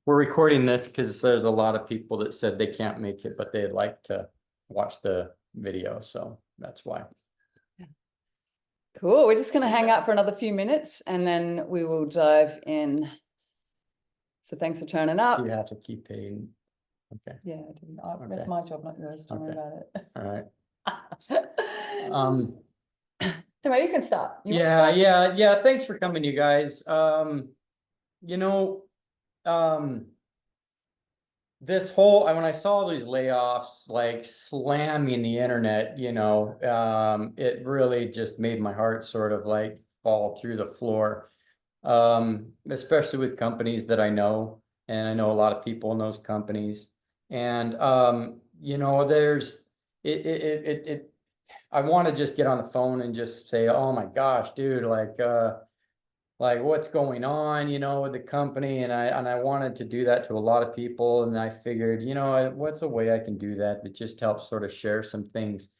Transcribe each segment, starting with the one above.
We're recording this because there's a lot of people that said they can't make it, but they'd like to watch the video, so that's why. Cool. We're just going to hang out for another few minutes and then we will dive in. So thanks for turning up. Do you have to keep paying? Okay. Yeah, that's my job, not yours. Don't worry about it. All right. Anyway, you can start. Yeah. Thanks for coming, you guys. This whole, when I saw these layoffs like slamming the internet, it really just made my heart sort of like fall through the floor. Especially with companies that I know, and I know a lot of people in those companies. And there's I want to just get on the phone and just say, oh my gosh, dude, like what's going on, with the company. And I wanted to do that to a lot of people. And I figured, what's a way I can do that just helps sort of share some things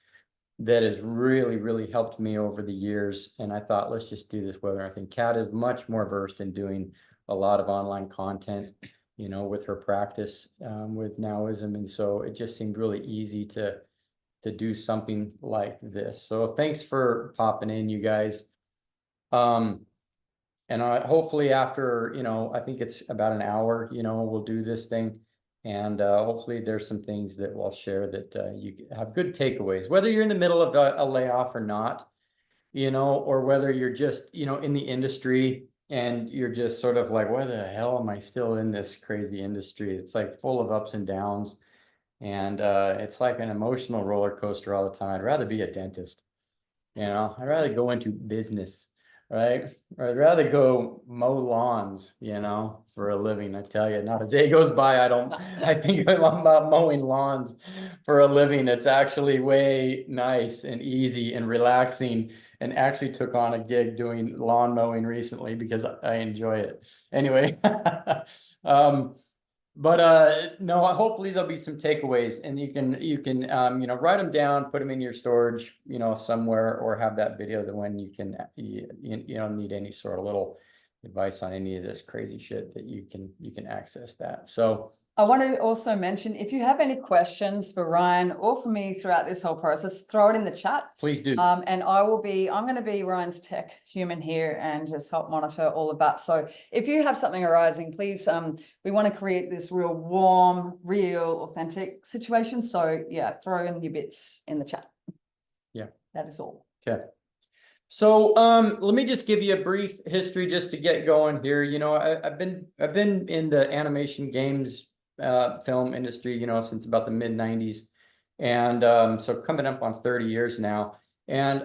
that has really, really helped me over the years. And I thought, let's just do this webinar. I think Kat is much more versed in doing a lot of online content, with her practice with Nowism. And so it just seemed really easy to do something like this. So thanks for popping in, you guys. And hopefully after, I think it's about an hour, we'll do this thing. And hopefully there's some things that we'll share that you have good takeaways, whether you're in the middle of a layoff or not, or whether you're just, in the industry and you're just sort of like, why the hell am I still in this crazy industry? It's like full of ups and downs. And it's like an emotional roller coaster all the time. I'd rather be a dentist, I'd rather go into business, right? Or I'd rather go mow lawns, for a living. I tell you, not a day goes by I think about mowing lawns for a living. It's actually way nice and easy and relaxing, and actually took on a gig doing lawn mowing recently because I enjoy it. Anyway, but no, hopefully there'll be some takeaways, and you can write them down, put them in your storage, somewhere, or have that video that when you don't need any sort of little advice on any of this crazy shit, that you can access that. So I want to also mention, if you have any questions for Ryan or for me throughout this whole process, throw it in the chat. Please do. And I'm going to be Ryan's tech human here and just help monitor all of that. So if you have something arising, please, we want to create this real warm, real, authentic situation. So yeah, throw in your bits in the chat. Yeah. That is all. Okay. So let me just give you a brief history just to get going here. I've been in the animation games film industry, since about the mid-90s. And so coming up on 30 years now. And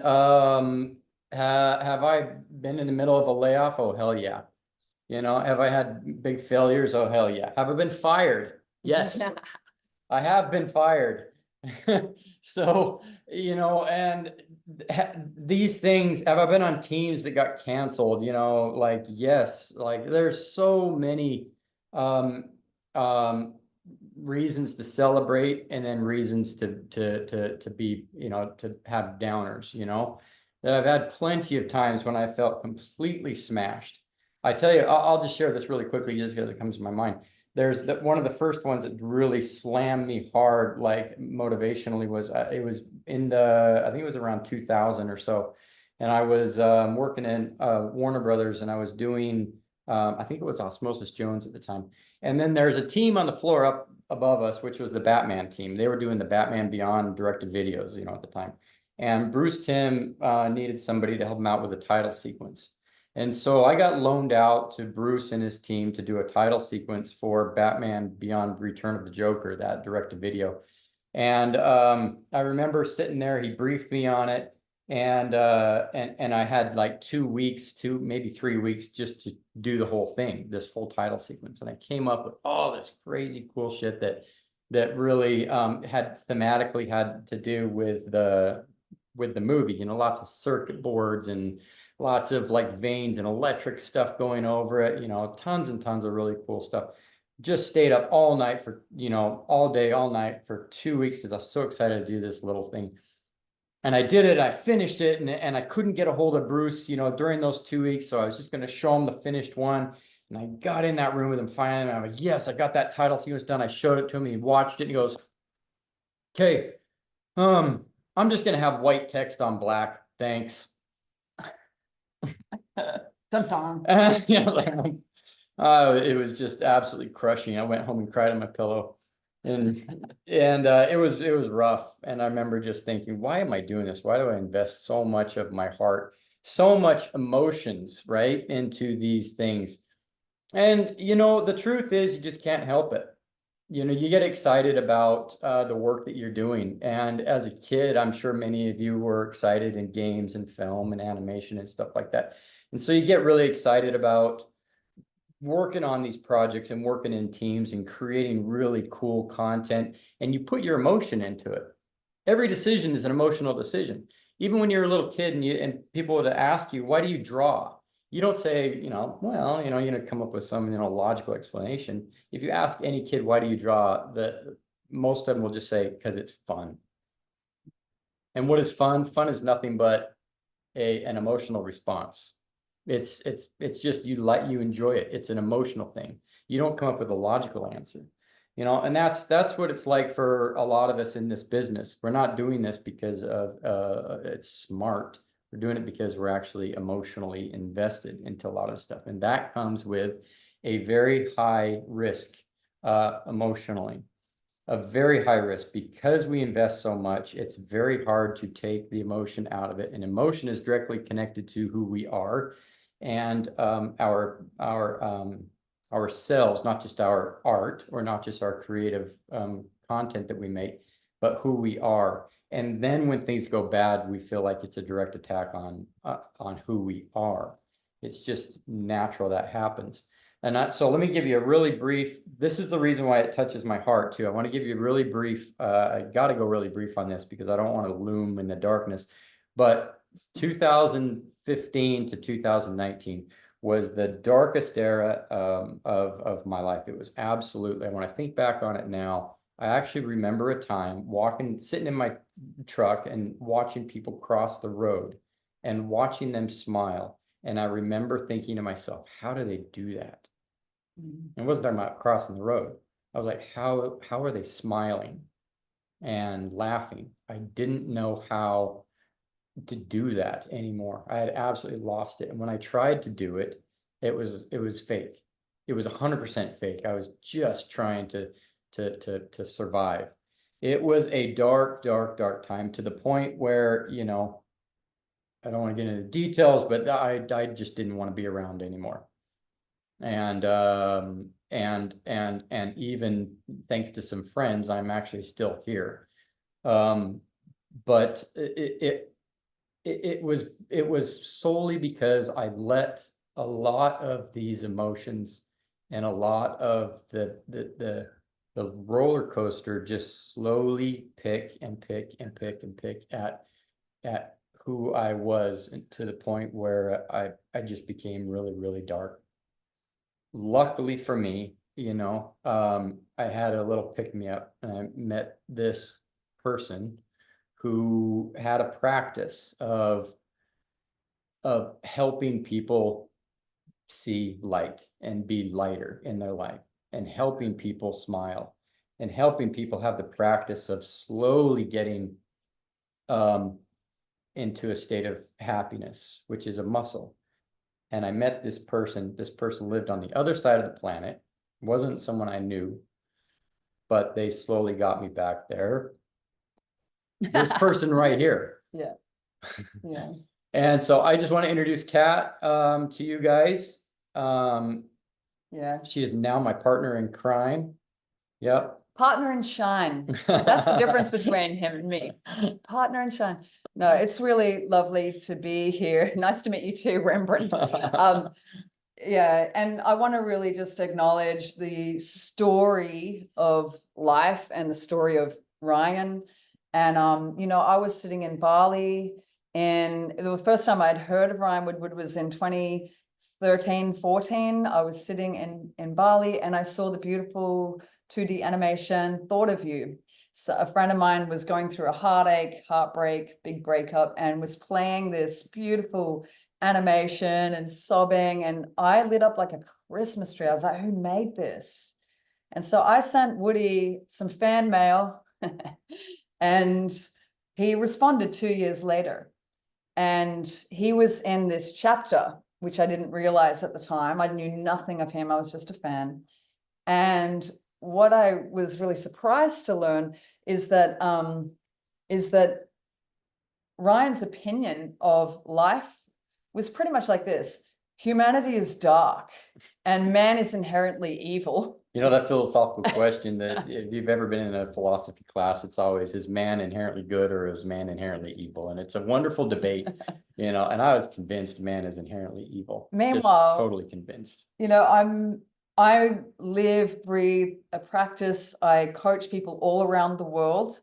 have I been in the middle of a layoff? Oh, hell yeah. Have I had big failures? Oh, hell yeah. Have I been fired? Yes, I have been fired. So, and these things, have I been on teams that got canceled? Yes, like there's so many reasons to celebrate, and then reasons to be, to have downers, that I've had plenty of times when I felt completely smashed. I tell you, I'll just share this really quickly just because it comes to my mind. There's one of the first ones that really slammed me hard, like motivationally, was it was in I think it was around 2000 or so. And I was working in Warner Brothers, and I was doing, I think it was Osmosis Jones at the time. And then there's a team on the floor up above us, which was the Batman team. They were doing the Batman Beyond directed videos, at the time. And Bruce Timm needed somebody to help him out with a title sequence. And so I got loaned out to Bruce and his team to do a title sequence for Batman Beyond Return of the Joker, that directed video. And I remember sitting there, he briefed me on it. And I had like 2 weeks, maybe 3 weeks, just to do the whole thing, this whole title sequence. And I came up with all this crazy cool shit that really thematically had to do with the movie, lots of circuit boards and lots of like veins and electric stuff going over it, tons and tons of really cool stuff. Just stayed up all night for, all day, all night for 2 weeks because I was so excited to do this little thing. And I did it, I finished it, and I couldn't get a hold of Bruce, during those 2 weeks. So I was just going to show him the finished one. And I got in that room with him finally, and I'm like, yes, I got that title sequence done. I showed it to him, he watched it, and he goes, okay, I'm just gonna have white text on black, thanks. Dun-dun. Yeah, like, it was just absolutely crushing. I went home and cried on my pillow. And it was rough. And I remember just thinking, why am I doing this? Why do I invest so much of my heart, so much emotions, right, into these things? And the truth is, you just can't help it. You get excited about the work that you're doing. And as a kid, I'm sure many of you were excited in games and film and animation and stuff like that. And so you get really excited about working on these projects and working in teams and creating really cool content, and you put your emotion into it. Every decision is an emotional decision. Even when you're a little kid and people would ask you, why do you draw? You don't say, well, you're gonna come up with some, logical explanation. If you ask any kid, why do you draw? Most of them will just say, because it's fun. And what is fun? Fun is nothing but an emotional response. It's just you enjoy it. It's an emotional thing. You don't come up with a logical answer. And that's what it's like for a lot of us in this business. We're not doing this because of it's smart. We're doing it because we're actually emotionally invested into a lot of stuff. And that comes with a very high risk emotionally. A very high risk because we invest so much. It's very hard to take the emotion out of it, and emotion is directly connected to who we are and ourselves, not just our art or not just our creative content that we make, but who we are. And then when things go bad, we feel like it's a direct attack on who we are. It's just natural that happens. And so let me give you a really brief, this is the reason why it touches my heart too. I want to give you a really brief, I got to go really brief on this because I don't want to loom in the darkness. But 2015 to 2019 was the darkest era of my life. It was absolutely, when I think back on it now, I actually remember a time sitting in my truck and watching people cross the road and watching them smile. And I remember thinking to myself, how do they do that? I wasn't talking about crossing the road. I was like, how are they smiling and laughing? I didn't know how to do that anymore. I had absolutely lost it. And when I tried to do it, it was fake. It was 100% fake. I was just trying to survive. It was a dark, dark, dark time, to the point where, I don't want to get into details, but I just didn't want to be around anymore. And even thanks to some friends, I'm actually still here. But it was solely because I let a lot of these emotions and a lot of the roller coaster just slowly pick and pick and pick and pick at who I was, to the point where I just became really, really dark. Luckily for me, I had a little pick me up, and I met this person who had a practice of helping people see light and be lighter in their life, and helping people smile, and helping people have the practice of slowly getting into a state of happiness, which is a muscle. And I met this person. This person lived on the other side of the planet. It wasn't someone I knew, but they slowly got me back there. This person right here. Yeah. Yeah. And so I just want to introduce Kat to you guys. Yeah. She is now my partner in crime. Yep. Partner in shine. That's the difference between him and me. Partner in shine. No, it's really lovely to be here. Nice to meet you too, Rembrandt. Yeah, and I want to really just acknowledge the story of life and the story of Ryan. And I was sitting in Bali, and the first time I'd heard of Ryan Woodward was in 2013, 14. I was sitting in Bali, and I saw the beautiful 2D animation Thought of You. So a friend of mine was going through a heartbreak, big breakup, and was playing this beautiful animation and sobbing, and I lit up like a Christmas tree. I was like, who made this? And so I sent Woody some fan mail and he responded 2 years later. And he was in this chapter, which I didn't realize at the time. I knew nothing of him. I was just a fan. And what I was really surprised to learn is that Ryan's opinion of life was pretty much like this: humanity is dark and man is inherently evil. You know, that philosophical question that if you've ever been in a philosophy class, it's always, is man inherently good or is man inherently evil? And it's a wonderful debate, you know, and I was convinced man is inherently evil. Meanwhile, just totally convinced. You know, I live, breathe, a practice. I coach people all around the world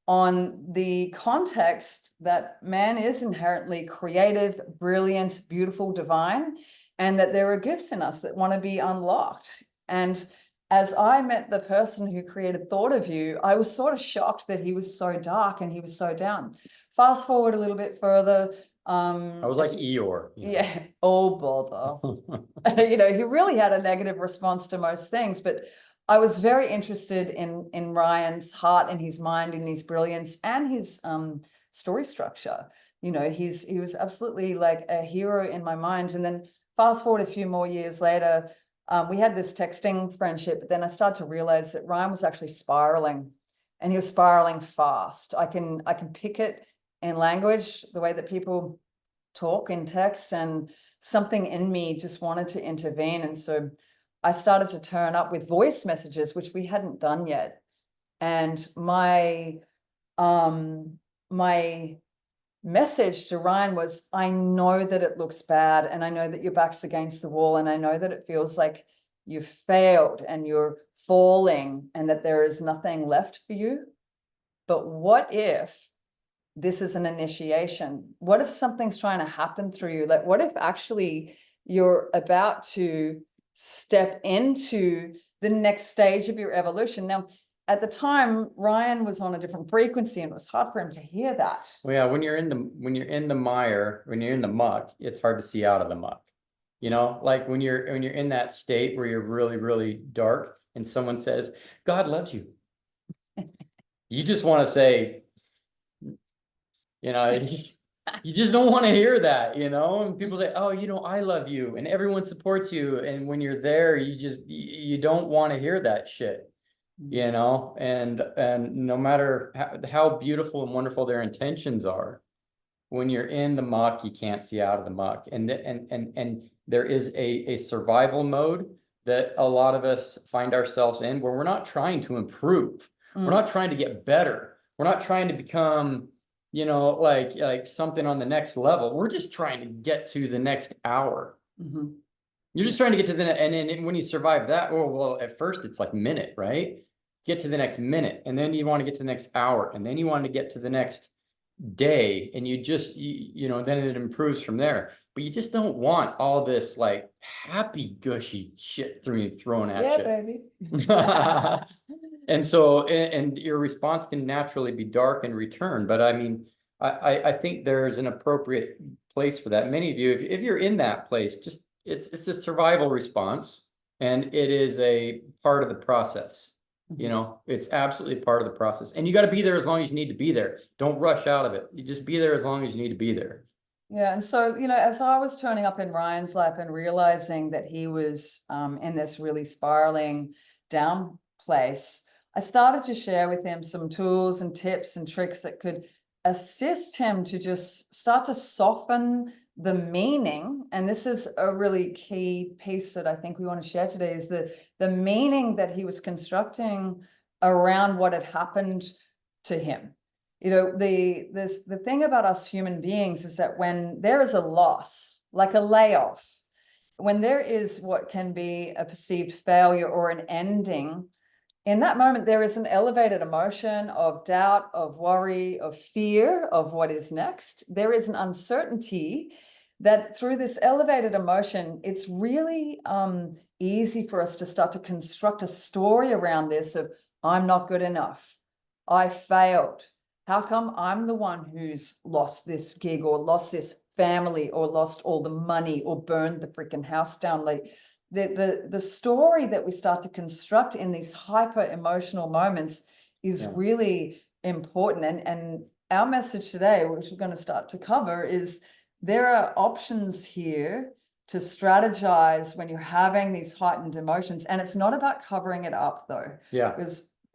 on the context that man is inherently creative, brilliant, beautiful, divine, and that there are gifts in us that want to be unlocked. And as I met the person who created Thought of You, I was sort of shocked that he was so dark and he was so down. Fast forward a little bit further. I was like Eeyore. Yeah, oh bother. You know, he really had a negative response to most things, but I was very interested in Ryan's heart and his mind and his brilliance and his story structure. You know, he was absolutely like a hero in my mind. And then fast forward a few more years later, we had this texting friendship, but then I started to realize that Ryan was actually spiraling, and he was spiraling fast. I can pick it in language, the way that people talk in text, and something in me just wanted to intervene. And so I started to turn up with voice messages, which we hadn't done yet. And my message to Ryan was, I know that it looks bad, and I know that your back's against the wall, and I know that it feels like you've failed and you're falling and that there is nothing left for you. But what if this is an initiation? What if something's trying to happen through you? Like, what if actually you're about to step into the next stage of your evolution? Now, at the time, Ryan was on a different frequency, and it was hard for him to hear that. Well, yeah, when you're in the mire, when you're in the muck, it's hard to see out of the muck. You know, like when you're in that state where you're really, really dark and someone says, God loves you. You just want to say, you know, you just don't want to hear that, you know, and people say, oh, you know, I love you and everyone supports you. And when you're there, you don't want to hear that shit, you know, and no matter how beautiful and wonderful their intentions are, when you're in the muck, you can't see out of the muck. And there is a survival mode that a lot of us find ourselves in, where we're not trying to improve. We're not trying to get better. We're not trying to become, you know, like something on the next level. We're just trying to get to the next hour. You're just trying to get to and then when you survive that, well, at first it's like minute, right? Get to the next minute, and then you want to get to the next hour, and then you want to get to the next day, and you know, then it improves from there. But you just don't want all this like happy gushy shit thrown at you. Baby. And so, and your response can naturally be dark in return. But I mean, I think there's an appropriate place for that. Many of you, if you're in that place, just it's a survival response, and it is a part of the process. You know, it's absolutely part of the process, and you got to be there as long as you need to be there. Don't rush out of it. You just be there as long as you need to be there. Yeah, and so, you know, as I was turning up in Ryan's life and realizing that he was in this really spiraling down place, I started to share with him some tools and tips and tricks that could assist him to just start to soften the meaning. And this is a really key piece that I think we want to share today, is the meaning that he was constructing around what had happened to him. You know, the thing about us human beings is that when there is a loss, like a layoff, when there is what can be a perceived failure or an ending, in that moment, there is an elevated emotion of doubt, of worry, of fear of what is next. There is an uncertainty that through this elevated emotion, it's really easy for us to start to construct a story around this of, I'm not good enough. I failed. How come I'm the one who's lost this gig or lost this family or lost all the money or burned the freaking house down. Like the story that we start to construct in these hyper emotional moments is Yeah. really important. And our message today, which we're going to start to cover, is there are options here to strategize when you're having these heightened emotions. And it's not about covering it up though. Yeah.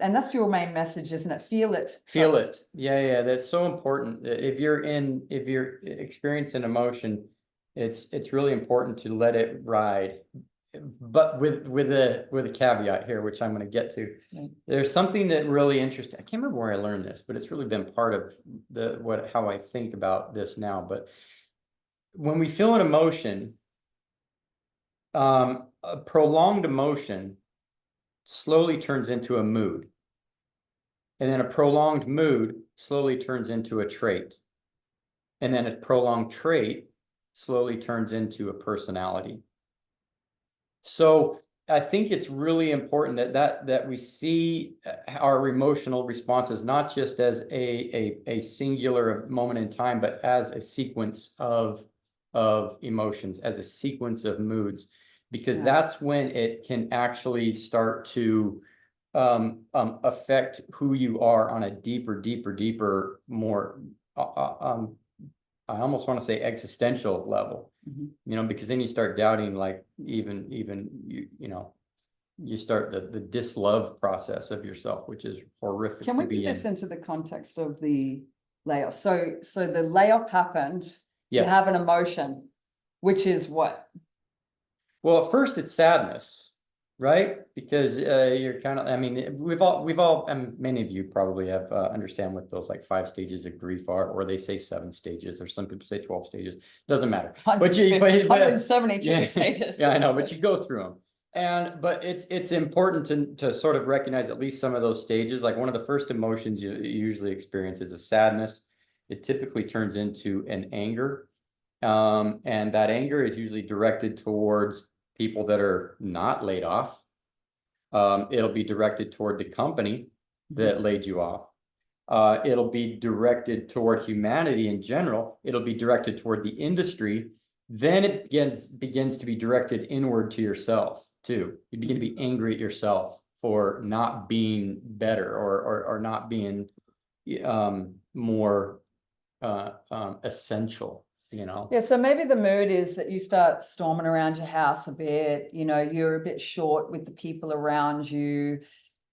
And that's your main message, isn't it? Feel it. Feel first. it. Yeah. That's so important. If you're experiencing emotion, it's really important to let it ride. But with a caveat here, which I'm going to get to. Right. There's something that really interesting. I can't remember where I learned this, but it's really been part of how I think about this now. But when we feel an emotion, a prolonged emotion slowly turns into a mood. And then a prolonged mood slowly turns into a trait. And then a prolonged trait slowly turns into a personality. So I think it's really important that we see our emotional responses not just as a singular moment in time, but as a sequence of emotions, as a sequence of moods, because that's when it can actually start to affect who you are on a deeper, more I almost want to say existential level. You know, because then you start doubting, like even you start the dislove process of yourself, which is horrific. Can we put this into the context of the layoff? So the layoff happened. Yes. You have an emotion, which is what? Well, at first it's sadness, right? Because you're kind of, I mean, we've all, and many of you probably have understand what those like 5 stages of grief are, or they say 7 stages, or some people say 12 stages. Doesn't matter. But 172 yeah, stages. Yeah, I know, but you go through them. But it's important to sort of recognize at least some of those stages. Like one of the first emotions you usually experience is a sadness. It typically turns into an anger. And that anger is usually directed towards people that are not laid off. It'll be directed toward the company that laid you off. It'll be directed toward humanity in general. It'll be directed toward the industry. Then it begins to be directed inward to yourself too. You begin to be angry at yourself for not being better or not being more essential. You know? Yeah, so maybe the mood is that you start storming around your house a bit, you know, you're a bit short with the people around you.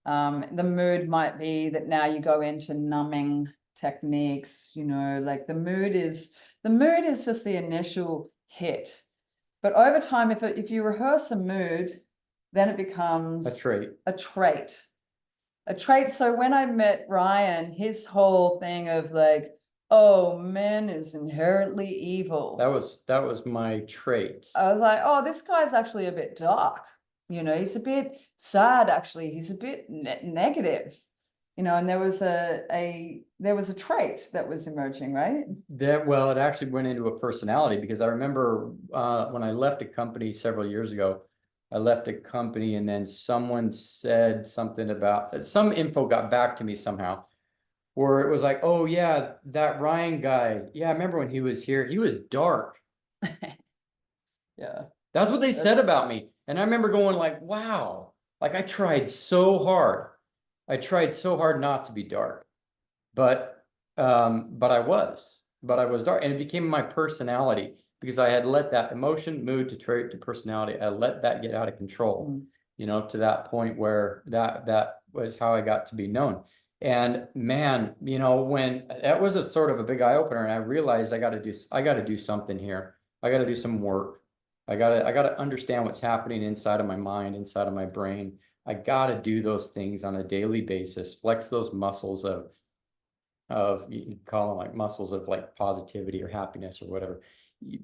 The mood might be that now you go into numbing techniques, you know, like the mood is just the initial hit. But over time, if you rehearse a mood, then it becomes a trait. A trait. So when I met Ryan, his whole thing of like, oh, man is inherently evil. That was my trait. I was like, oh, this guy's actually a bit dark. You know, he's a bit sad, actually. He's a bit negative. You know, and there was a trait that was emerging, right? Well, it actually went into a personality, because I remember when I left a company several years ago, I left a company and then someone said something about some info got back to me somehow, where it was like, oh yeah, that Ryan guy. Yeah, I remember when he was here, he was dark. Yeah. That's what they said about me. And I remember going like, wow, like I tried so hard. I tried so hard not to be dark, but I was dark, and it became my personality because I had let that emotion, mood to trait to personality. I let that get out of control, you know, to that point where that was how I got to be known. And man, you know, when that was a sort of a big eye opener, and I realized I got to do something here. I got to do some work. I got to understand what's happening inside of my mind, inside of my brain. I got to do those things on a daily basis, flex those muscles of you can call them like muscles of like positivity or happiness or whatever.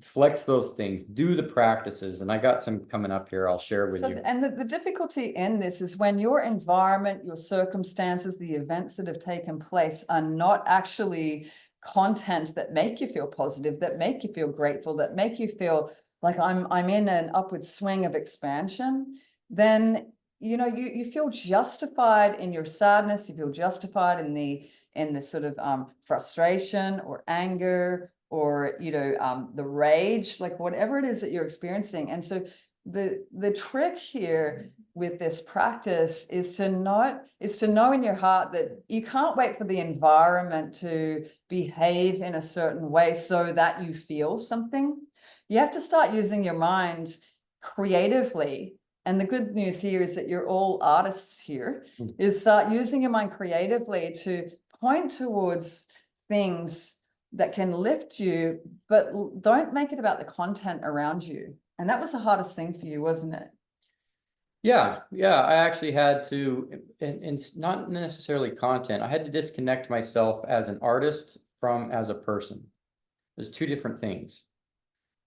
Flex those things, do the practices. And I got some coming up here I'll share with you. And the difficulty in this is when your environment, your circumstances, the events that have taken place are not actually content that make you feel positive, that make you feel grateful, that make you feel like I'm in an upward swing of expansion, then you know you feel justified in your sadness, you feel justified in the sort of frustration or anger or, you know, the rage, like whatever it is that you're experiencing. And so the trick here with this practice is to know in your heart that you can't wait for the environment to behave in a certain way so that you feel something. You have to start using your mind creatively. And the good news here is that you're all artists here, is start using your mind creatively to point towards things that can lift you, but don't make it about the content around you. And that was the hardest thing for you, wasn't it? Yeah, I actually had to, and it's not necessarily content. I had to disconnect myself as an artist from as a person. There's two different things.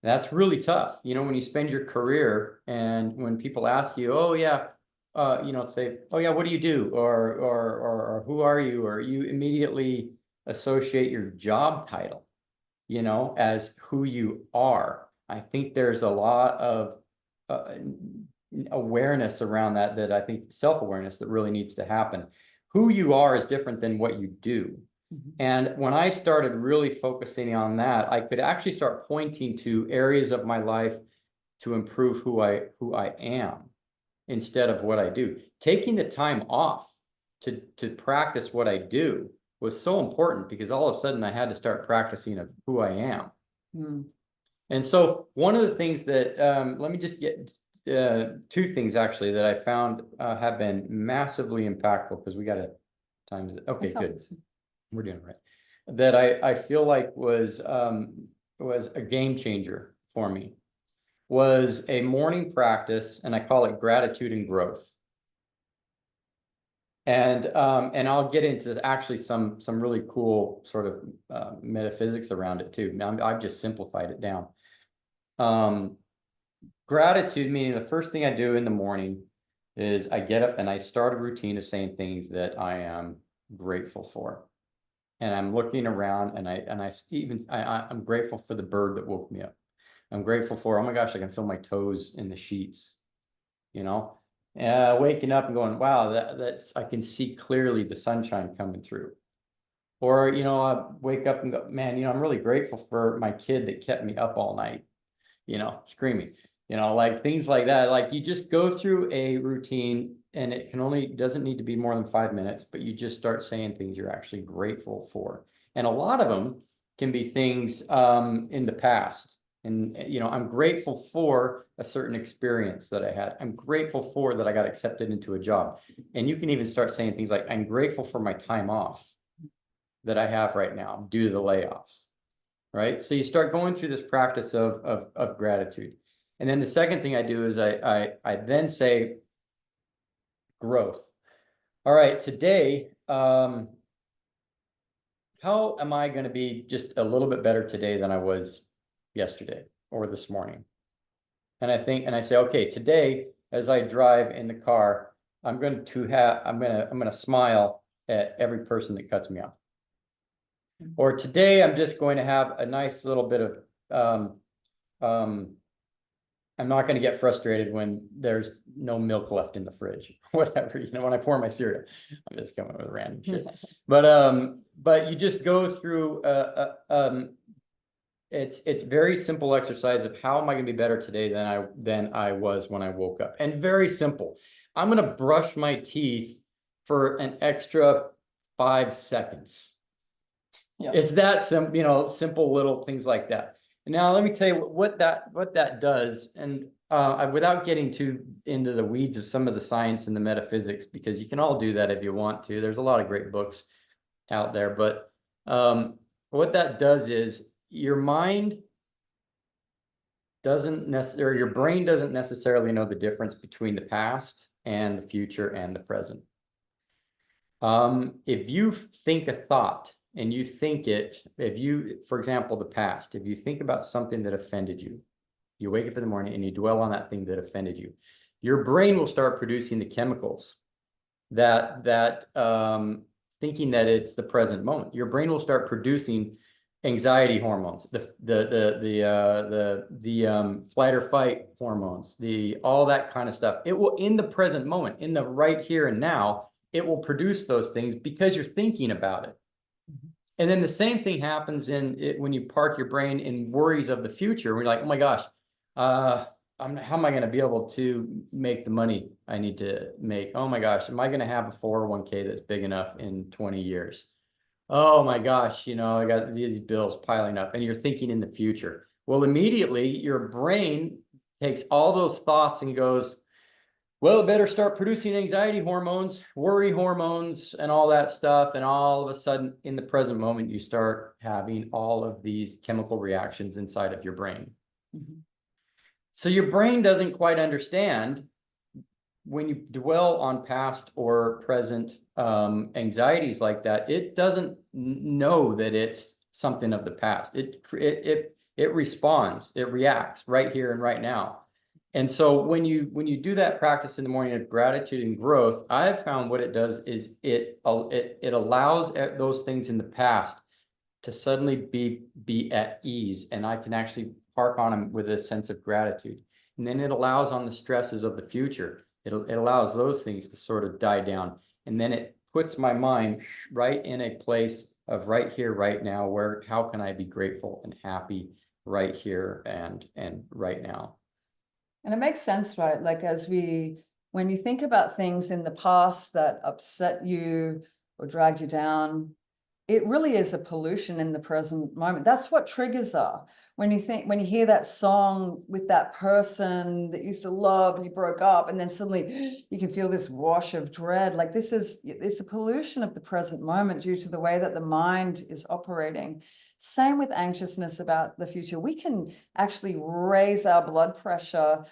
That's really tough. You know, when you spend your career and when people ask you, oh yeah, you know, say, oh yeah, what do you do? Or who are you? Or you immediately associate your job title, you know, as who you are. I think there's a lot of awareness around that I think self-awareness that really needs to happen. Who you are is different than what you do. And when I started really focusing on that, I could actually start pointing to areas of my life to improve who I am instead of what I do. Taking the time off to practice what I do was so important because all of a sudden I had to start practicing of who I am. And so one of the things that let me just get two things actually that I found have been massively impactful because we got to time is okay, good. We're doing it right. That I feel like was a game changer for me was a morning practice, and I call it gratitude and growth. And I'll get into actually some really cool sort of metaphysics around it too. Now I've just simplified it down. Gratitude meaning the first thing I do in the morning is I get up and I start a routine of saying things that I am grateful for. And I'm looking around and I'm grateful for the bird that woke me up. I'm grateful for, oh my gosh, I can feel my toes in the sheets, you know, waking up and going, wow, that's, I can see clearly the sunshine coming through. Or, you know, I wake up and go, man, you know, I'm really grateful for my kid that kept me up all night, you know, screaming, you know, like things like that. Like you just go through a routine and it doesn't need to be more than 5 minutes, but you just start saying things you're actually grateful for. And a lot of them can be things in the past. And, you know, I'm grateful for a certain experience that I had. I'm grateful for that I got accepted into a job. And you can even start saying things like, I'm grateful for my time off that I have right now due to the layoffs, right? So you start going through this practice of gratitude. And then the second thing I do is I then say growth. All right, today, how am I going to be just a little bit better today than I was yesterday or this morning? And I say, okay, today, as I drive in the car, I'm going to smile at every person that cuts me off. Or today, I'm just going to have a nice little bit of, I'm not going to get frustrated when there's no milk left in the fridge, whatever, you know, when I pour my cereal. I'm just coming with random shit. But you just go through, it's very simple exercise of how am I going to be better today than I was when I woke up. And very simple. I'm going to brush my teeth for an extra 5 seconds. Yep. It's that simple, you know, simple little things like that. Now, let me tell you what that does, and without getting too into the weeds of some of the science and the metaphysics, because you can all do that if you want to. There's a lot of great books out there, but what that does is your mind doesn't necessarily, your brain doesn't necessarily know the difference between the past and the future and the present. If you think a thought, and you think it, for example, the past, if you think about something that offended you, you wake up in the morning and you dwell on that thing that offended you, your brain will start producing the chemicals that thinking that it's the present moment. Your brain will start producing anxiety hormones, the flight or fight hormones, all that kind of stuff. It will, in the present moment, in the right here and now, it will produce those things because you're thinking about it. And then the same thing happens in it when you park your brain in worries of the future. We're like, oh my gosh, how am I going to be able to make the money I need to make? Oh my gosh, am I going to have a 401k that's big enough in 20 years? Oh my gosh, I got these bills piling up, and you're thinking in the future. Well, immediately your brain takes all those thoughts and goes, well, it better start producing anxiety hormones, worry hormones, and all that stuff. And all of a sudden, in the present moment, you start having all of these chemical reactions inside of your brain. Mhm. So your brain doesn't quite understand when you dwell on past or present anxieties like that. It doesn't know that it's something of the past. It responds, it reacts right here and right now. And so when you do that practice in the morning of gratitude and growth, I've found what it does is it allows those things in the past to suddenly be at ease, and I can actually park on them with a sense of gratitude. And then it allows on the stresses of the future. It allows those things to sort of die down. And then it puts my mind right in a place of right here, right now, where how can I be grateful and happy right here and right now. And it makes sense, right? Like when you think about things in the past that upset you or dragged you down, it really is a pollution in the present moment. That's what triggers are. When you hear that song with that person that you used to love and you broke up, and then suddenly you can feel this wash of dread. Like it's a pollution of the present moment due to the way that the mind is operating. Same with anxiousness about the future. We can actually raise our blood pressure,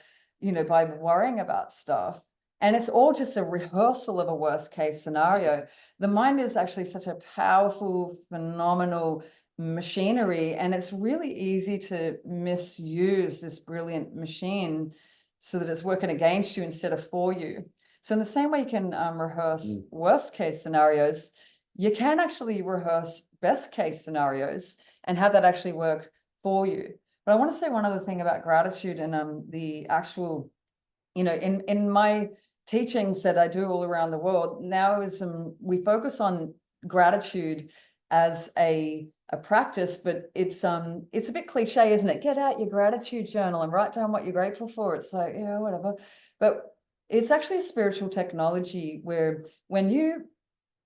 by worrying about stuff. And it's all just a rehearsal of a worst case scenario. The mind is actually such a powerful, phenomenal machinery, and it's really easy to misuse this brilliant machine so that it's working against you instead of for you. So in the same way you can rehearse worst case scenarios, you can actually rehearse best case scenarios and have that actually work for you. But I want to say one other thing about gratitude and the actual, in my teachings that I do all around the world now is we focus on gratitude as a practice, but it's a bit cliche, isn't it? Get out your gratitude journal and write down what you're grateful for. It's like, yeah, whatever. But it's actually a spiritual technology where when you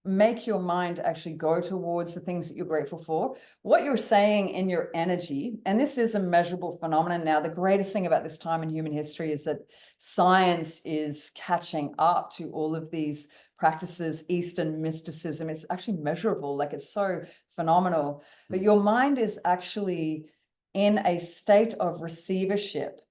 make your mind actually go towards the things that you're grateful for, what you're saying in your energy, and this is a measurable phenomenon now. The greatest thing about this time in human history is that science is catching up to all of these practices, Eastern mysticism. It's actually measurable, like it's so phenomenal. But your mind is actually in a state of receivership.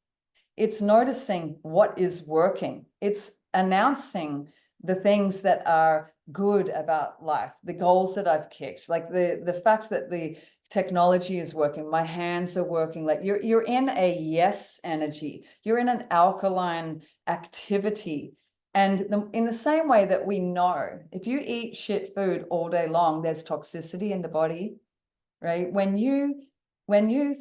It's noticing what is working. It's announcing the things that are good about life, the goals that I've kicked, like the fact that the technology is working, my hands are working, like you're in a yes energy, you're in an alkaline activity. And in the same way that we know, if you eat shit food all day long, there's toxicity in the body, right? When you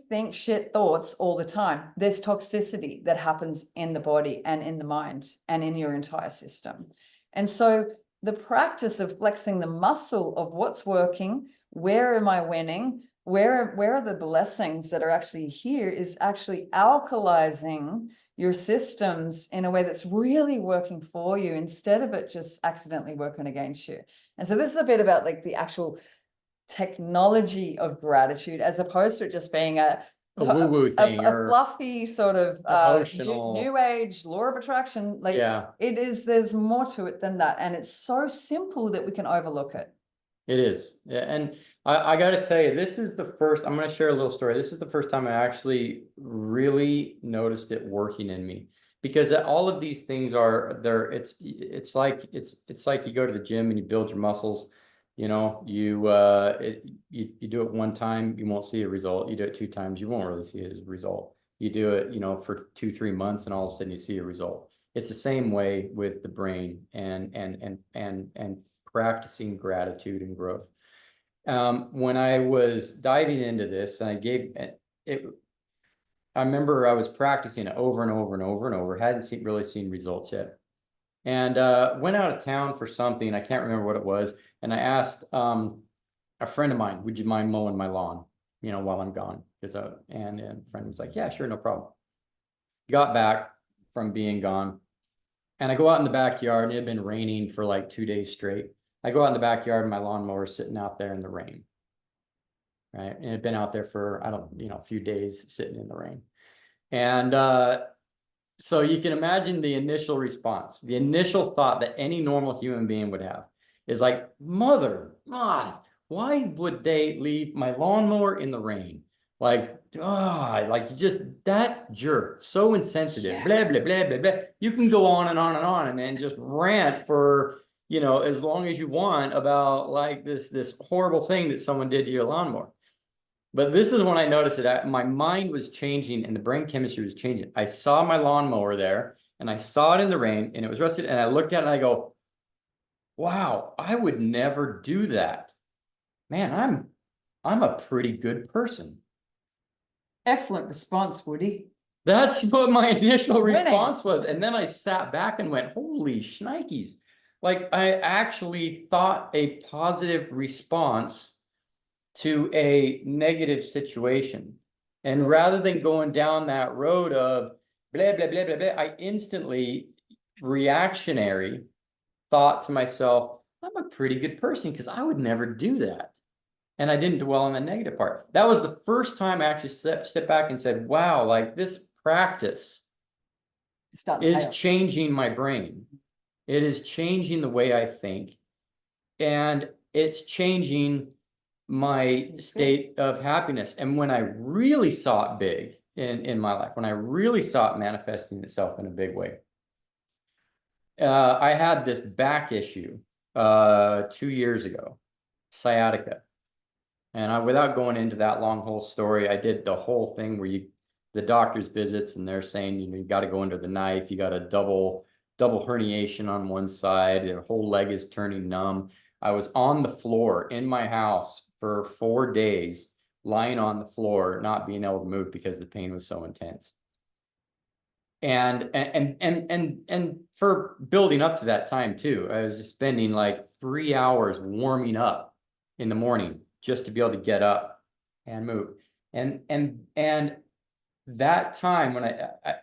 think shit thoughts all the time, there's toxicity that happens in the body and in the mind and in your entire system. And so the practice of flexing the muscle of what's working, where am I winning, where are the blessings that are actually here, is actually alkalizing your systems in a way that's really working for you instead of it just accidentally working against you. And so this is a bit about like the actual technology of gratitude as opposed to it just being a woo-woo thing a or fluffy sort of emotional new age law of attraction. Like there's more to it than that, and it's so simple that we can overlook it. It is. Yeah. And I got to tell you, this is the first, I'm going to share a little story. This is the first time I actually really noticed it working in me, because all of these things are there. It's like you go to the gym and you build your muscles. You do it one time, you won't see a result. You do it two times, you won't really see a result. You do it, for 2-3 months, and all of a sudden you see a result. It's the same way with the brain and practicing gratitude and growth. When I was diving into this, I remember I was practicing it over and over and over and over, hadn't really seen results yet. And went out of town for something, I can't remember what it was. And I asked a friend of mine, would you mind mowing my lawn, you know, while I'm gone? Because and a friend was like, yeah, sure, no problem. Got back from being gone, and I go out in the backyard, and it had been raining for like 2 days straight. I go out in the backyard, and my lawnmower's sitting out there in the rain. Right. And it had been out there for, I don't, a few days sitting in the rain. And so you can imagine the initial response, the initial thought that any normal human being would have is like, why would they leave my lawnmower in the rain? Like, like just that jerk, so insensitive, blah, blah, blah, blah, blah. You can go on and on and on and then just rant for, as long as you want about like this horrible thing that someone did to your lawnmower. But this is when I noticed that my mind was changing and the brain chemistry was changing. I saw my lawnmower there and I saw it in the rain and it was rusted. And I looked at it and I go, wow, I would never do that. Man, I'm a pretty good person. Excellent response, Woody. That's what my initial Winning. response was. And then I sat back and went, holy shnikes. Like I actually thought a positive response to a negative situation. And rather than going down that road of blah, blah, blah, blah, blah, I instantly reactionary thought to myself, I'm a pretty good person because I would never do that. And I didn't dwell on the negative part. That was the first time I actually stepped back and said, wow, like this practice is changing my brain. It is changing the way I think. And it's changing my state of happiness. And when I really saw it big in my life, when I really saw it manifesting itself in a big way, I had this back issue 2 years ago, sciatica. And without going into that long whole story, I did the whole thing where the doctor's visits and they're saying, you got to go under the knife. You got a double herniation on one side. Your whole leg is turning numb. I was on the floor in my house for 4 days, lying on the floor, not being able to move because the pain was so intense. And for building up to that time too, I was just spending like 3 hours warming up in the morning just to be able to get up and move. And that time when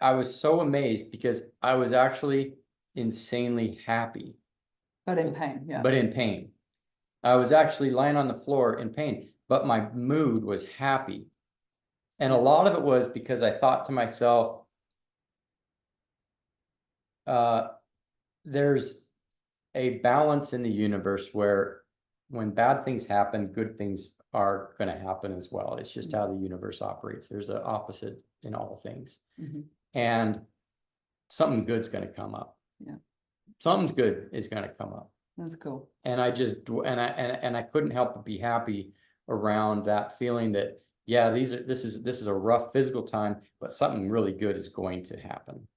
I was so amazed because I was actually insanely happy. But in pain, yeah. But in pain. I was actually lying on the floor in pain, but my mood was happy. And a lot of it was because I thought to myself, there's a balance in the universe where when bad things happen, good things are going to happen as well. It's just how the universe operates. There's an opposite in all things. And something good's going to come up. Yeah. Something good is going to come up. That's cool. And I just I couldn't help but be happy around that feeling that, yeah, this is a rough physical time, but something really good is going to happen.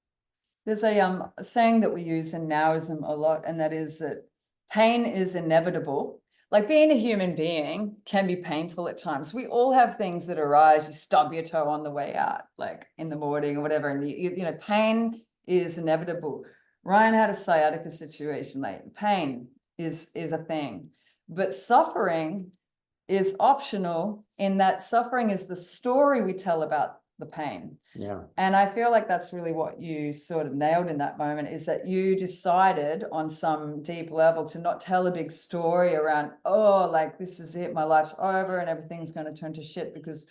There's a saying that we use in Nowism a lot, and that is that pain is inevitable. Like being a human being can be painful at times. We all have things that arise. You stub your toe on the way out, like in the morning or whatever, and pain is inevitable. Ryan had a sciatica situation. Like pain is a thing, but suffering is optional in that suffering is the story we tell about the pain. Yeah. And I feel like that's really what you sort of nailed in that moment, is that you decided on some deep level to not tell a big story around, oh, like this is it, my life's over and everything's going to turn to shit because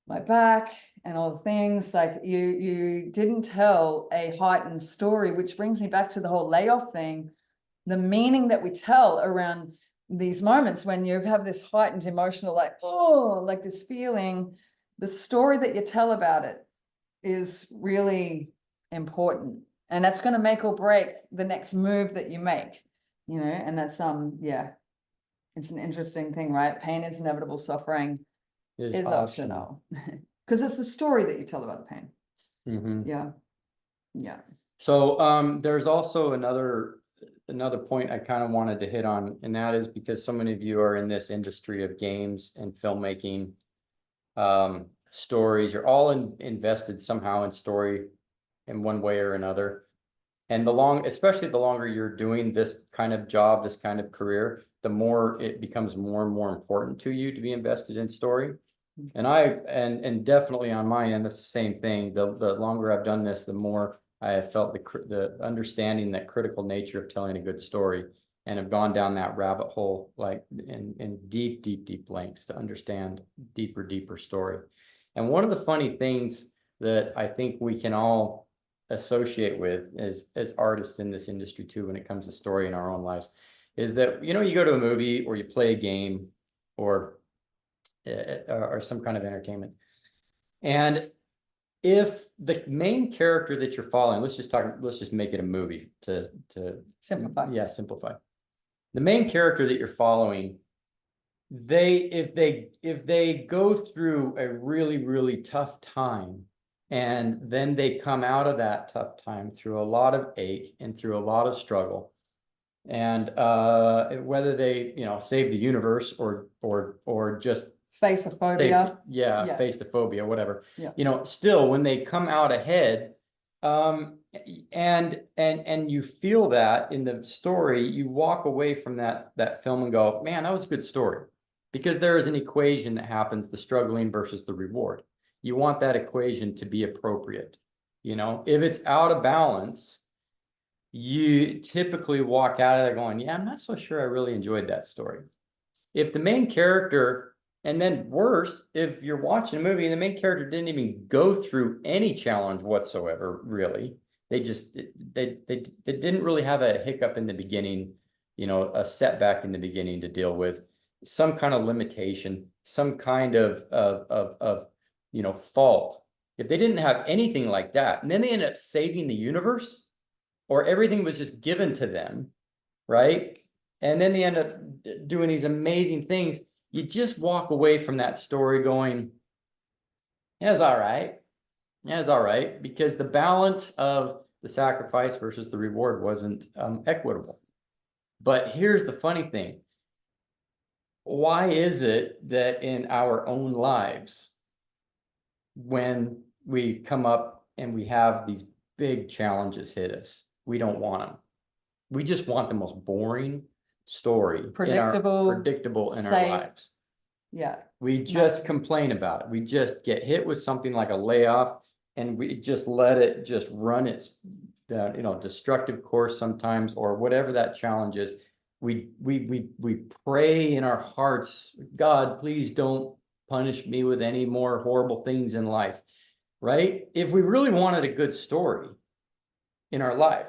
my back and all the things. Like you didn't tell a heightened story, which brings me back to the whole layoff thing. The meaning that we tell around these moments when you have this heightened emotional, like, oh, like this feeling, the story that you tell about it is really important. And that's going to make or break the next move that you make, and that's, yeah, it's an interesting thing, right? Pain is inevitable, suffering is optional. Because it's the story that you tell about the pain. Yeah. Yeah. So there's also another point I kind of wanted to hit on, and that is because so many of you are in this industry of games and filmmaking, stories. You're all invested somehow in story in one way or another. And especially the longer you're doing this kind of job, this kind of career, the more it becomes more and more important to you to be invested in story. And and definitely on my end, that's the same thing. The longer I've done this, the more I have felt the understanding that critical nature of telling a good story, and have gone down that rabbit hole, like in deep lengths to understand deeper story. And one of the funny things that I think we can all associate with as artists in this industry too, when it comes to story in our own lives, is that, you know, you go to a movie or you play a game or some kind of entertainment, and if the main character that you're following, let's just make it a movie to Simplify. Yeah, simplify. The main character that you're following, if they go through a really tough time, and then they come out of that tough time through a lot of ache and through a lot of struggle, and whether they, you know, save the universe or just Face a phobia. face the phobia, whatever. Yeah. You know, still when they come out ahead, and you feel that in the story, you walk away from that film and go, man, that was a good story. Because there is an equation that happens, the struggling versus the reward. You want that equation to be appropriate. You know, if it's out of balance, you typically walk out of there going, yeah, I'm not so sure I really enjoyed that story. If the main character, and then worse, if you're watching a movie and the main character didn't even go through any challenge whatsoever, really, they didn't really have a hiccup in the beginning, you know, a setback in the beginning to deal with, some kind of limitation, some kind of you know, fault. If they didn't have anything like that, and then they end up saving the universe, or everything was just given to them, right? And then they end up doing these amazing things. You just walk away from that story going, yeah, it's all right. Yeah, it's all right, because the balance of the sacrifice versus the reward wasn't equitable. But here's the funny thing. Why is it that in our own lives, when we come up and we have these big challenges hit us, we don't want them? We just want the most boring story, predictable in our safe. lives. Yeah. We just complain about it. We just get hit with something like a layoff, and we just let it just run its you know, destructive course sometimes, or whatever that challenge is. We pray in our hearts, God, please don't punish me with any more horrible things in life, right? If we really wanted a good story in our life,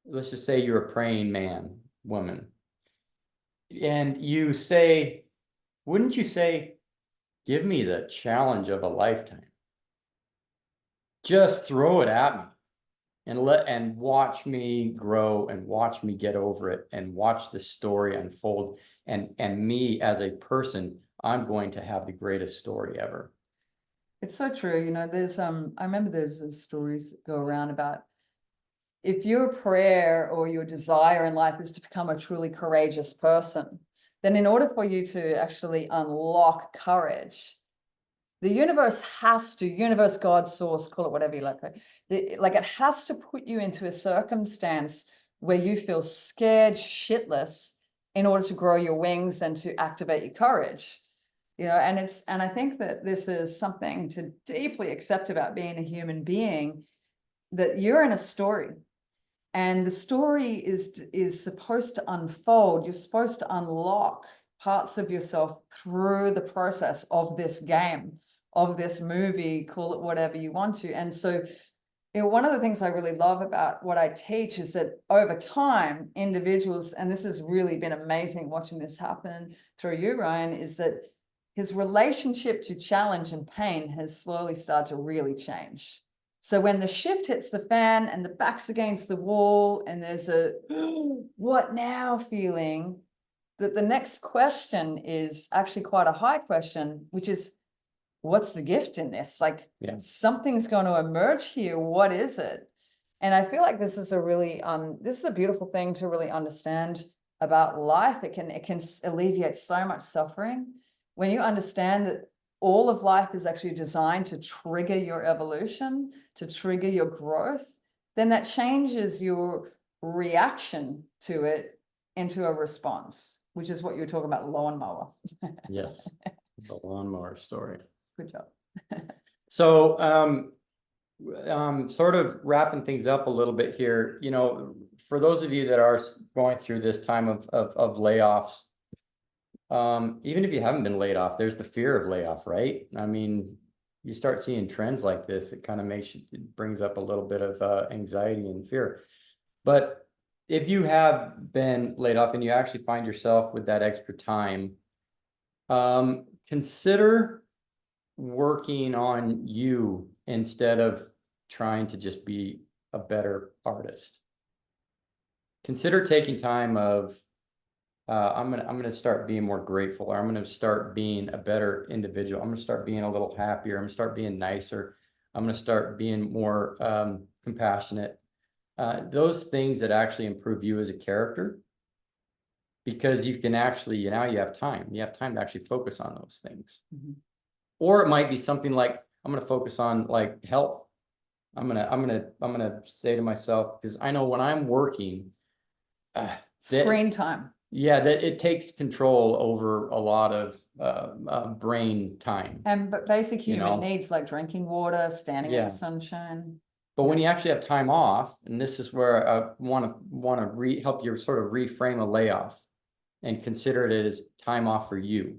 let's just say you're a praying man, woman, and you say, wouldn't you say, give me the challenge of a lifetime? Just throw it at me and watch me grow, and watch me get over it, and watch the story unfold. And me as a person, I'm going to have the greatest story ever. It's so true. You know, there's I remember there's stories that go around about, if your prayer or your desire in life is to become a truly courageous person, then in order for you to actually unlock courage, the universe universe, God, source, call it whatever you like, it has to put you into a circumstance where you feel scared shitless in order to grow your wings and to activate your courage. You know, and I think that this is something to deeply accept about being a human being, that you're in a story, and the story is supposed to unfold. You're supposed to unlock parts of yourself through the process of this game, of this movie, call it whatever you want to. And so, you know, one of the things I really love about what I teach is that over time, individuals, and this has really been amazing watching this happen through you, Ryan, is that his relationship to challenge and pain has slowly started to really change. So when the shift hits the fan and the back's against the wall and there's a what now feeling, that the next question is actually quite a high question, which is, what's the gift in this? Like, something's going to emerge here. What is it? And I feel like this is a really this is a beautiful thing to really understand about life. It can alleviate so much suffering when you understand that all of life is actually designed to trigger your evolution, to trigger your growth. Then that changes your reaction to it into a response, which is what you were talking about, lawnmower. Yes, the lawnmower story. Good job. So, sort of wrapping things up a little bit here, you know, for those of you that are going through this time of layoffs, even if you haven't been laid off, there's the fear of layoff, right? I mean, you start seeing trends like this, it kind of it brings up a little bit of anxiety and fear. But if you have been laid off and you actually find yourself with that extra time, consider working on you instead of trying to just be a better artist. Consider taking time of, I'm gonna start being more grateful, or I'm gonna start being a better individual. I'm gonna start being a little happier. I'm gonna start being nicer. I'm gonna start being more compassionate. Those things that actually improve you as a character, because you can actually, now you have time. You have time to actually focus on those things. Mhm. Or it might be something like, I'm gonna focus on like health. I'm gonna say to myself, because I know when I'm working, Screen time. yeah, that it takes control over a lot of brain time. But basic You human know? needs like drinking water, standing in Yeah. the sunshine. But when you actually have time off, and this is where I want to help you sort of reframe a layoff and consider it as time off for you.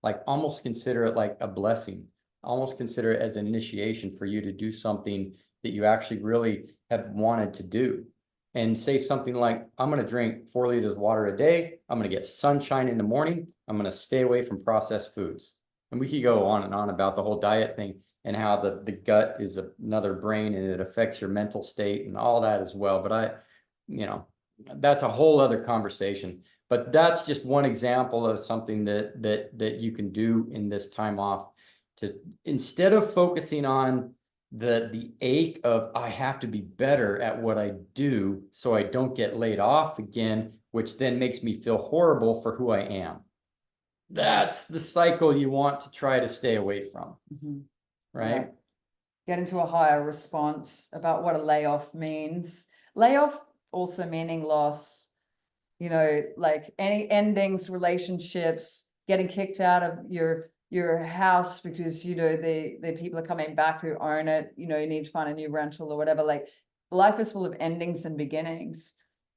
Like almost consider it like a blessing. Almost consider it as an initiation for you to do something that you actually really have wanted to do. And say something like, I'm going to drink 4 liters of water a day. I'm going to get sunshine in the morning. I'm going to stay away from processed foods. And we could go on and on about the whole diet thing and how the gut is another brain and it affects your mental state and all that as well. But that's a whole other conversation. But that's just one example of something that you can do in this time off, to instead of focusing on the ache of I have to be better at what I do so I don't get laid off again, which then makes me feel horrible for who I am. That's the cycle you want to try to stay away from, right? Get into a higher response about what a layoff means. Layoff also meaning loss, like any endings, relationships, getting kicked out of your house because the people are coming back who own it, you need to find a new rental or whatever. Like life is full of endings and beginnings,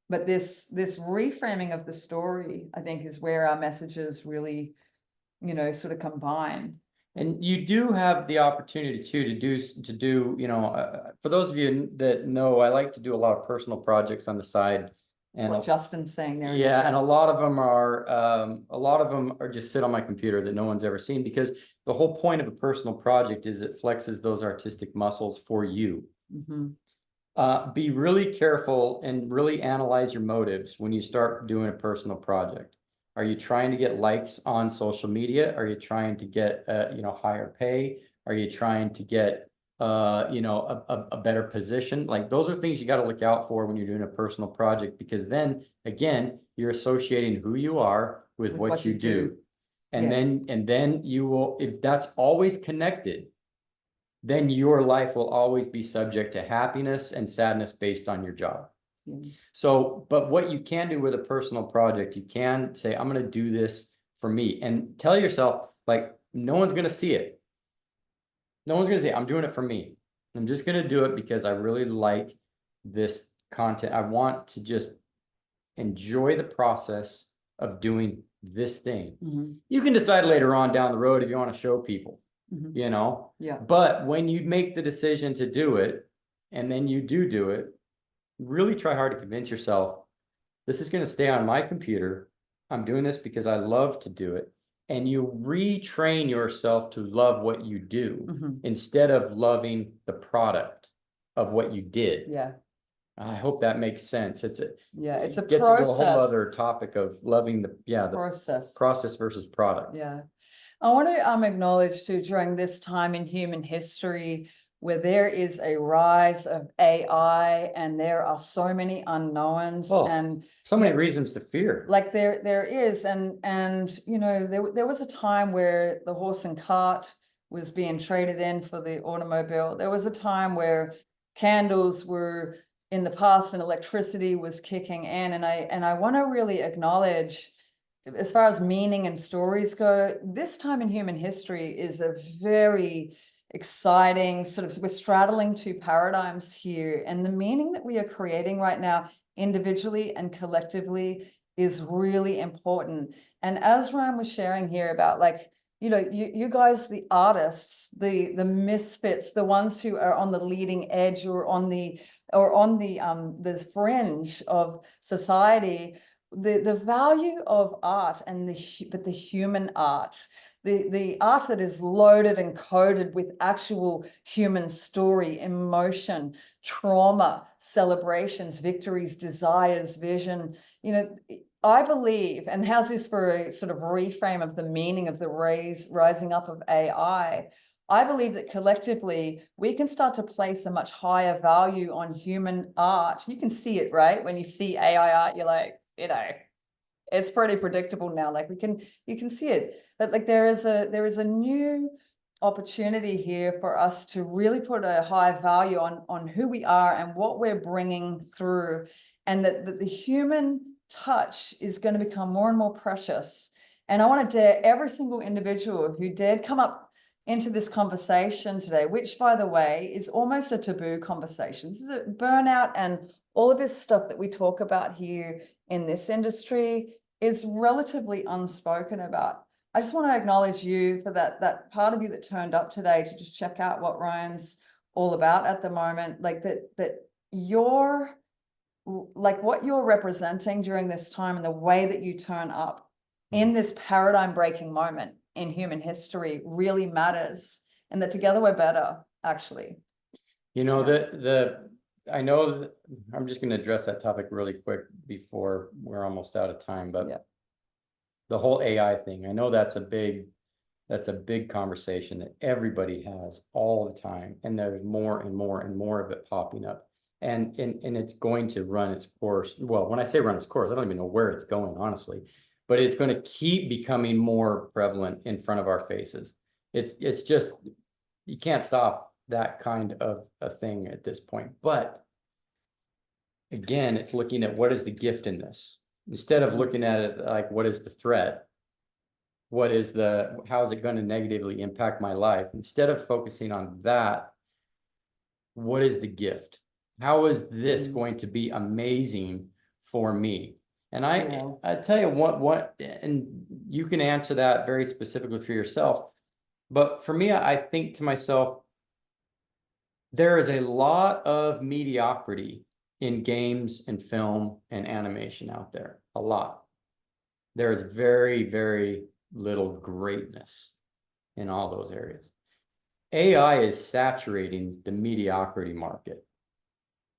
but this reframing of the story, I think, is where our messages really sort of combine. And you do have the opportunity too to do for those of you that know, I like to do a lot of personal projects on the side. And what Justin's saying there. Yeah, and a lot of them are just sit on my computer that no one's ever seen, because the whole point of a personal project is it flexes those artistic muscles for you. Be really careful and really analyze your motives when you start doing a personal project. Are you trying to get likes on social media? Are you trying to get higher pay? Are you trying to get a better position? Like those are things you got to look out for when you're doing a personal project, because then again, you're associating who you are with what you do. And then you will, if that's always connected, then your life will always be subject to happiness and sadness based on your job. So, but what you can do with a personal project, you can say, I'm going to do this for me, and tell yourself, like, no one's going to see it. No one's going to say, I'm doing it for me. I'm just going to do it because I really like this content. I want to just enjoy the process of doing this thing. You can decide later on down the road if you want to show people, but when you make the decision to do it, and then you do it, really try hard to convince yourself, this is going to stay on my computer. I'm doing this because I love to do it. And you retrain yourself to love what you do instead of loving the product of what you did. Yeah. I hope that makes sense. It's a process. Into a whole other topic of loving the process versus product. Yeah. I want to acknowledge too, during this time in human history where there is a rise of AI and there are so many unknowns and so many reasons to fear. Like there is, and there was a time where the horse and cart was being traded in for the automobile. There was a time where candles were in the past and electricity was kicking in. And I want to really acknowledge, as far as meaning and stories go, this time in human history is a very exciting sort of, we're straddling two paradigms here. And the meaning that we are creating right now, individually and collectively, is really important. And as Ryan was sharing here about, like, you know, you guys, the artists, the misfits, the ones who are on the leading edge or on the the fringe of society, the value of art and the human art, the art that is loaded and coded with actual human story, emotion, trauma, celebrations, victories, desires, vision, you know, I believe, and how's this for a sort of reframe of the meaning of the rising up of AI? I believe that collectively we can start to place a much higher value on human art. You can see it, right? When you see AI art, you're like, you know, it's pretty predictable now. Like you can see it, but like there is a new opportunity here for us to really put a high value on who we are and what we're bringing through, and that the human touch is going to become more and more precious. And I want to dare every single individual who dared come up into this conversation today, which, by the way, is almost a taboo conversation. This is a burnout, and all of this stuff that we talk about here in this industry is relatively unspoken about. I just want to acknowledge you for that part of you that turned up today to just check out what Ryan's all about at the moment. Like that you're like what you're representing during this time and the way that you turn up in this paradigm breaking moment in human history really matters, and that together we're better, actually. You know, I know that I'm just going to address that topic really quick before we're almost out of time, but Yeah. the whole AI thing, I know that's a big conversation that everybody has all the time, and there's more and more and more of it popping up. And it's going to run its course. Well, when I say run its course, I don't even know where it's going, honestly, but it's going to keep becoming more prevalent in front of our faces. It's just, you can't stop that kind of a thing at this point. But again, it's looking at what is the gift in this, instead of looking at it like, what is the threat? How is it going to negatively impact my life? Instead of focusing on that, what is the gift? How is this going to be amazing for me? And I tell you what, and you can answer that very specifically for yourself. But for me, I think to myself, there is a lot of mediocrity in games and film and animation out there. A lot. There is very, very little greatness in all those areas. AI is saturating the mediocrity market,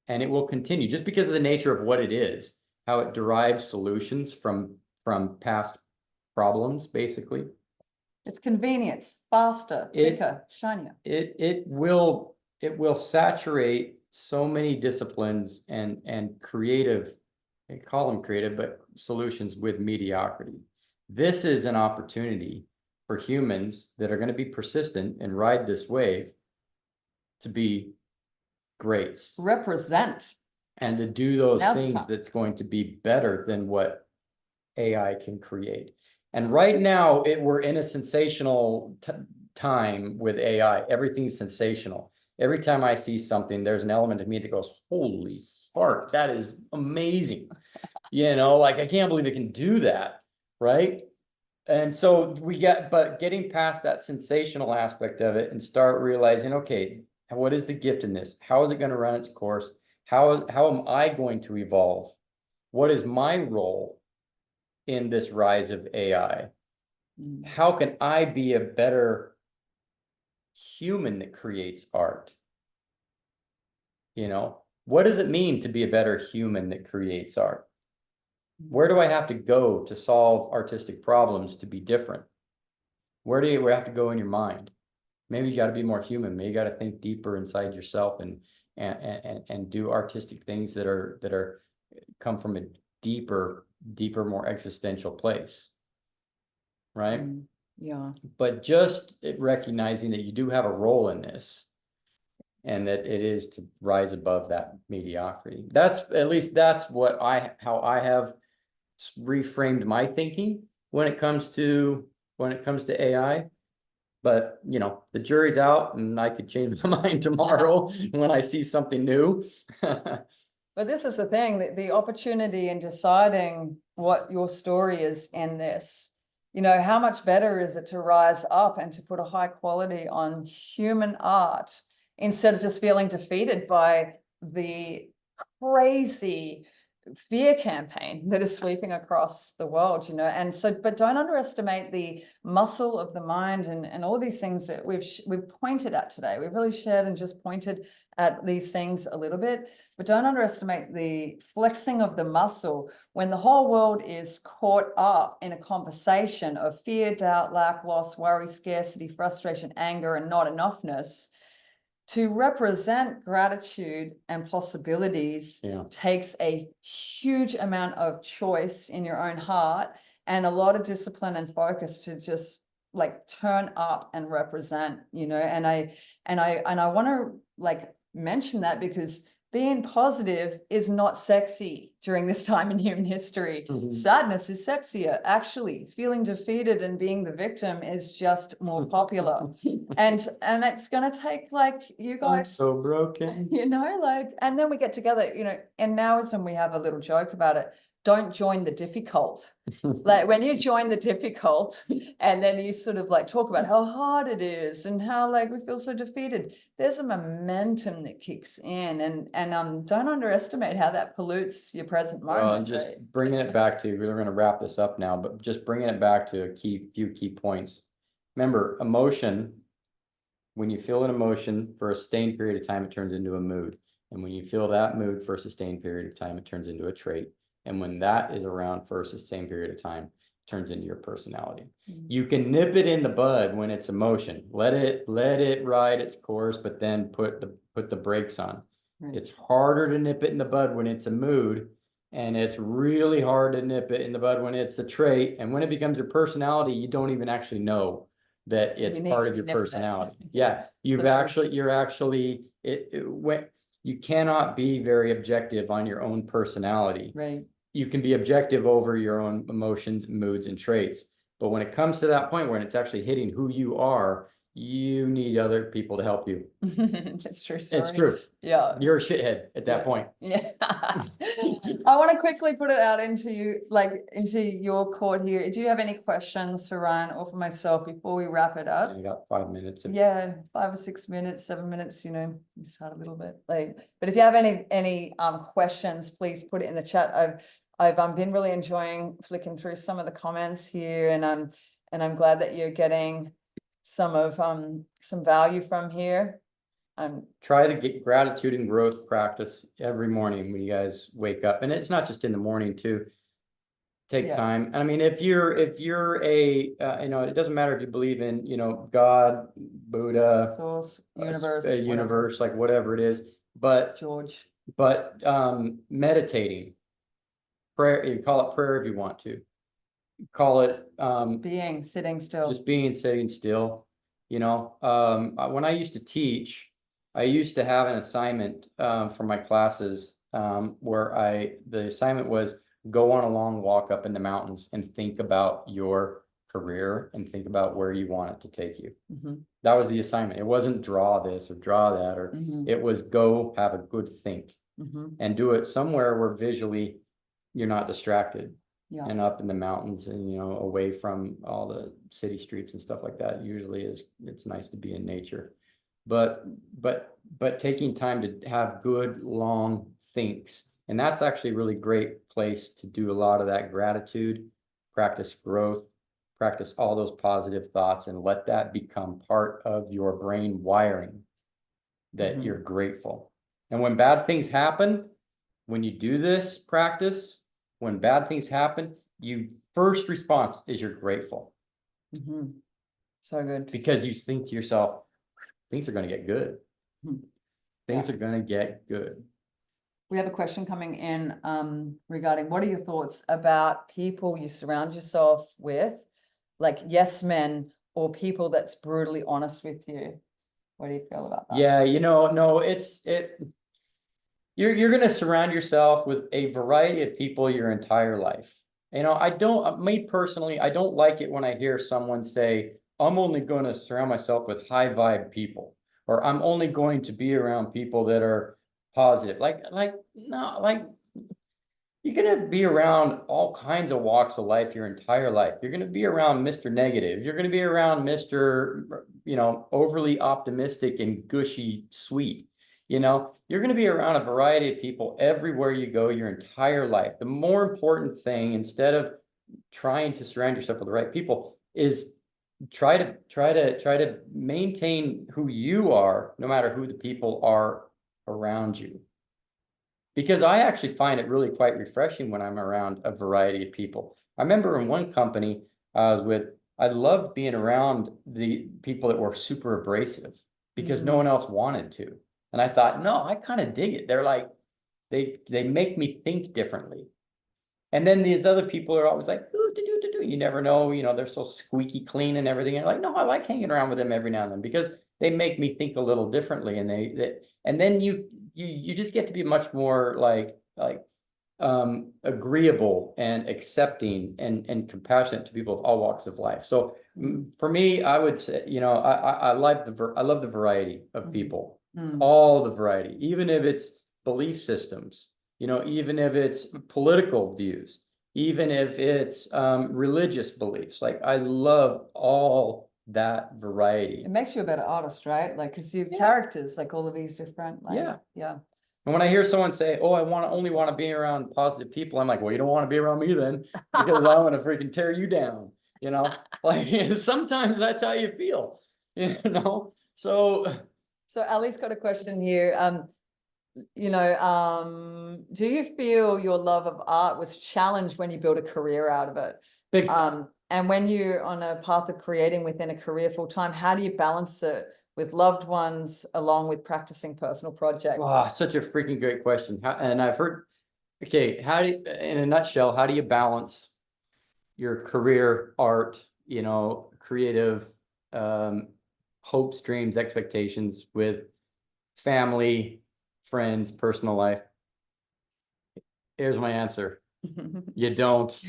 and it will continue just because of the nature of what it is, how it derives solutions from past problems, basically. It's convenience, faster, quicker, shinier. It will saturate so many disciplines and creative, they call them creative, but solutions with mediocrity. This is an opportunity for humans that are going to be persistent and ride this wave to be greats. Represent. And to do those Now's the things time. that's going to be better than what AI can create. And right now, we're in a sensational time with AI. Everything's sensational. Every time I see something, there's an element of me that goes, holy fart, that is amazing. You know, like, I can't believe it can do that, right? And so but getting past that sensational aspect of it and start realizing, okay, what is the gift in this? How is it going to run its course? How am I going to evolve? What is my role in this rise of AI? How can I be a better human that creates art? You know, what does it mean to be a better human that creates art? Where do I have to go to solve artistic problems to be different? Where do you have to go in your mind? Maybe you got to be more human. Maybe you got to think deeper inside yourself and do artistic things that come from a deeper, more existential place. Right? Yeah. But just recognizing that you do have a role in this and that it is to rise above that mediocrity. That's, at least that's how I have reframed my thinking when it comes to AI. But you know, the jury's out, and I could change my mind tomorrow when I see something new. But this is the thing, that the opportunity in deciding what your story is in this, you know, how much better is it to rise up and to put a high quality on human art instead of just feeling defeated by the crazy fear campaign that is sweeping across the world, you know. And so, but don't underestimate the muscle of the mind and all of these things that we've pointed at today. We've really shared and just pointed at these things a little bit, but don't underestimate the flexing of the muscle when the whole world is caught up in a conversation of fear, doubt, lack, loss, worry, scarcity, frustration, anger, and not enoughness. To represent gratitude and possibilities takes a huge amount of choice in your own heart and a lot of discipline and focus to just like turn up and represent, you know. And I want to like mention that because being positive is not sexy during this time in human history. Sadness is sexier. Actually, feeling defeated and being the victim is just more popular. and it's going to take like you guys. I'm so broken. You know, like, and then we get together, you know, in Nowism, we have a little joke about it. Don't join the difficult. Like when you join the difficult and then you sort of like talk about how hard it is and how like we feel so defeated, there's a momentum that kicks in, and don't underestimate how that pollutes your present moment. Well, and just bringing it back to, we're going to wrap this up now, but just bringing it back to a few key points. Remember, emotion, when you feel an emotion for a sustained period of time, it turns into a mood. And when you feel that mood for a sustained period of time, it turns into a trait. And when that is around for a sustained period of time, it turns into your personality. You can nip it in the bud when it's emotion. Let it ride its course, but then put the brakes on. It's harder to nip it in the bud when it's a mood, and it's really hard to nip it in the bud when it's a trait. And when it becomes your personality, you don't even actually know that it's part of your personality. Yeah, you're actually when you cannot be very objective on your own personality. Right. You can be objective over your own emotions, moods, and traits. But when it comes to that point where it's actually hitting who you are, you need other people to help you. It's true. Sorry. It's true. Yeah. You're a shithead at that point. Yeah. I want to quickly put it out into you, like into your court here. Do you have any questions for Ryan or for myself before we wrap it up? You got 5 minutes. Yeah, 5 or 6 minutes, 7 minutes, you know, we start a little bit late. But if you have any questions, please put it in the chat. I've been really enjoying flicking through some of the comments here, and I'm glad that you're getting some value from here. Try to get gratitude and growth practice every morning when you guys wake up, and it's not just in the morning too. Take time. I mean, if you're a you know, it doesn't matter if you believe in, you know, God, Buddha, source, universe, universe, like whatever it is, but meditating, prayer, you call it prayer if you want to, call it just being, sitting still. Just being, sitting still. You know, when I used to teach, I used to have an assignment for my classes where the assignment was go on a long walk up in the mountains and think about your career and think about where you want it to take you. That was the assignment. It wasn't draw this or draw that, or it was go have a good think and do it somewhere where visually you're not distracted. And up in the mountains and, you know, away from all the city streets and stuff like that. Usually it's nice to be in nature, but taking time to have good long thinks. And that's actually a really great place to do a lot of that gratitude, practice growth, practice all those positive thoughts, and let that become part of your brain wiring that you're grateful. And when bad things happen, when you do this practice, when bad things happen, your first response is you're grateful. So good. Because you think to yourself, things are going to get good. Things are going to get good. We have a question coming in regarding what are your thoughts about people you surround yourself with, like yes men or people that's brutally honest with you? What do you feel about that? Yeah, no, you're gonna surround yourself with a variety of people your entire life. Me personally, I don't like it when I hear someone say, I'm only gonna surround myself with high vibe people, or I'm only going to be around people that are positive. No, you're gonna be around all kinds of walks of life your entire life. You're gonna be around Mr. Negative. You're gonna be around Mr. Overly optimistic and gushy sweet. You're gonna be around a variety of people everywhere you go your entire life. The more important thing, instead of trying to surround yourself with the right people, is try to maintain who you are, no matter who the people are around you. Because I actually find it really quite refreshing when I'm around a variety of people. I remember in one company I was with, I loved being around the people that were super abrasive because no one else wanted to. And I thought, no, I kind of dig it. They're like, they make me think differently. And then these other people are always like, "Ooh, do." You never know, they're so squeaky clean and everything. And like, no, I like hanging around with them every now and then because they make me think a little differently. And then you just get to be much more agreeable and accepting and compassionate to people of all walks of life. So for me, I would say, I love the variety of people, all the variety, even if it's belief systems, even if it's political views, even if it's religious beliefs. Like I love all that variety. It makes you a better artist, right? Like, because your Yeah. characters, like all of these different, like, Yeah. yeah. And when I hear someone say, "Oh, I only want to be around positive people," I'm like, "Well, you don't want to be around me then, because I want to freaking tear you down." Like sometimes that's how you feel, So So Ali's got a question here. Do you feel your love of art was challenged when you built a career out of it? big, And when you're on a path of creating within a career full time, how do you balance it with loved ones along with practicing personal projects? wow, such a freaking great question. And I've heard, okay, in a nutshell, how do you balance your career, art, creative, hopes, dreams, expectations with family, friends, personal life? Here's my answer. You don't.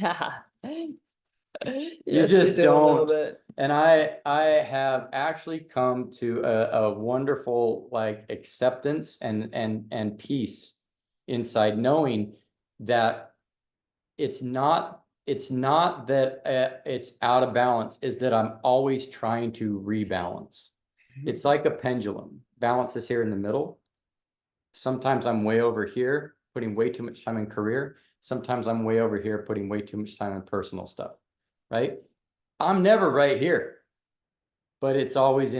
Yes, just do a little don't. bit. And I have actually come to a wonderful acceptance and peace inside, knowing that it's not that it's out of balance, is that I'm always trying to rebalance. It's like a pendulum. Balance is here in the middle. Sometimes I'm way over here, putting way too much time in career. Sometimes I'm way over here, putting way too much time in personal stuff, right? I'm never right here, but it's always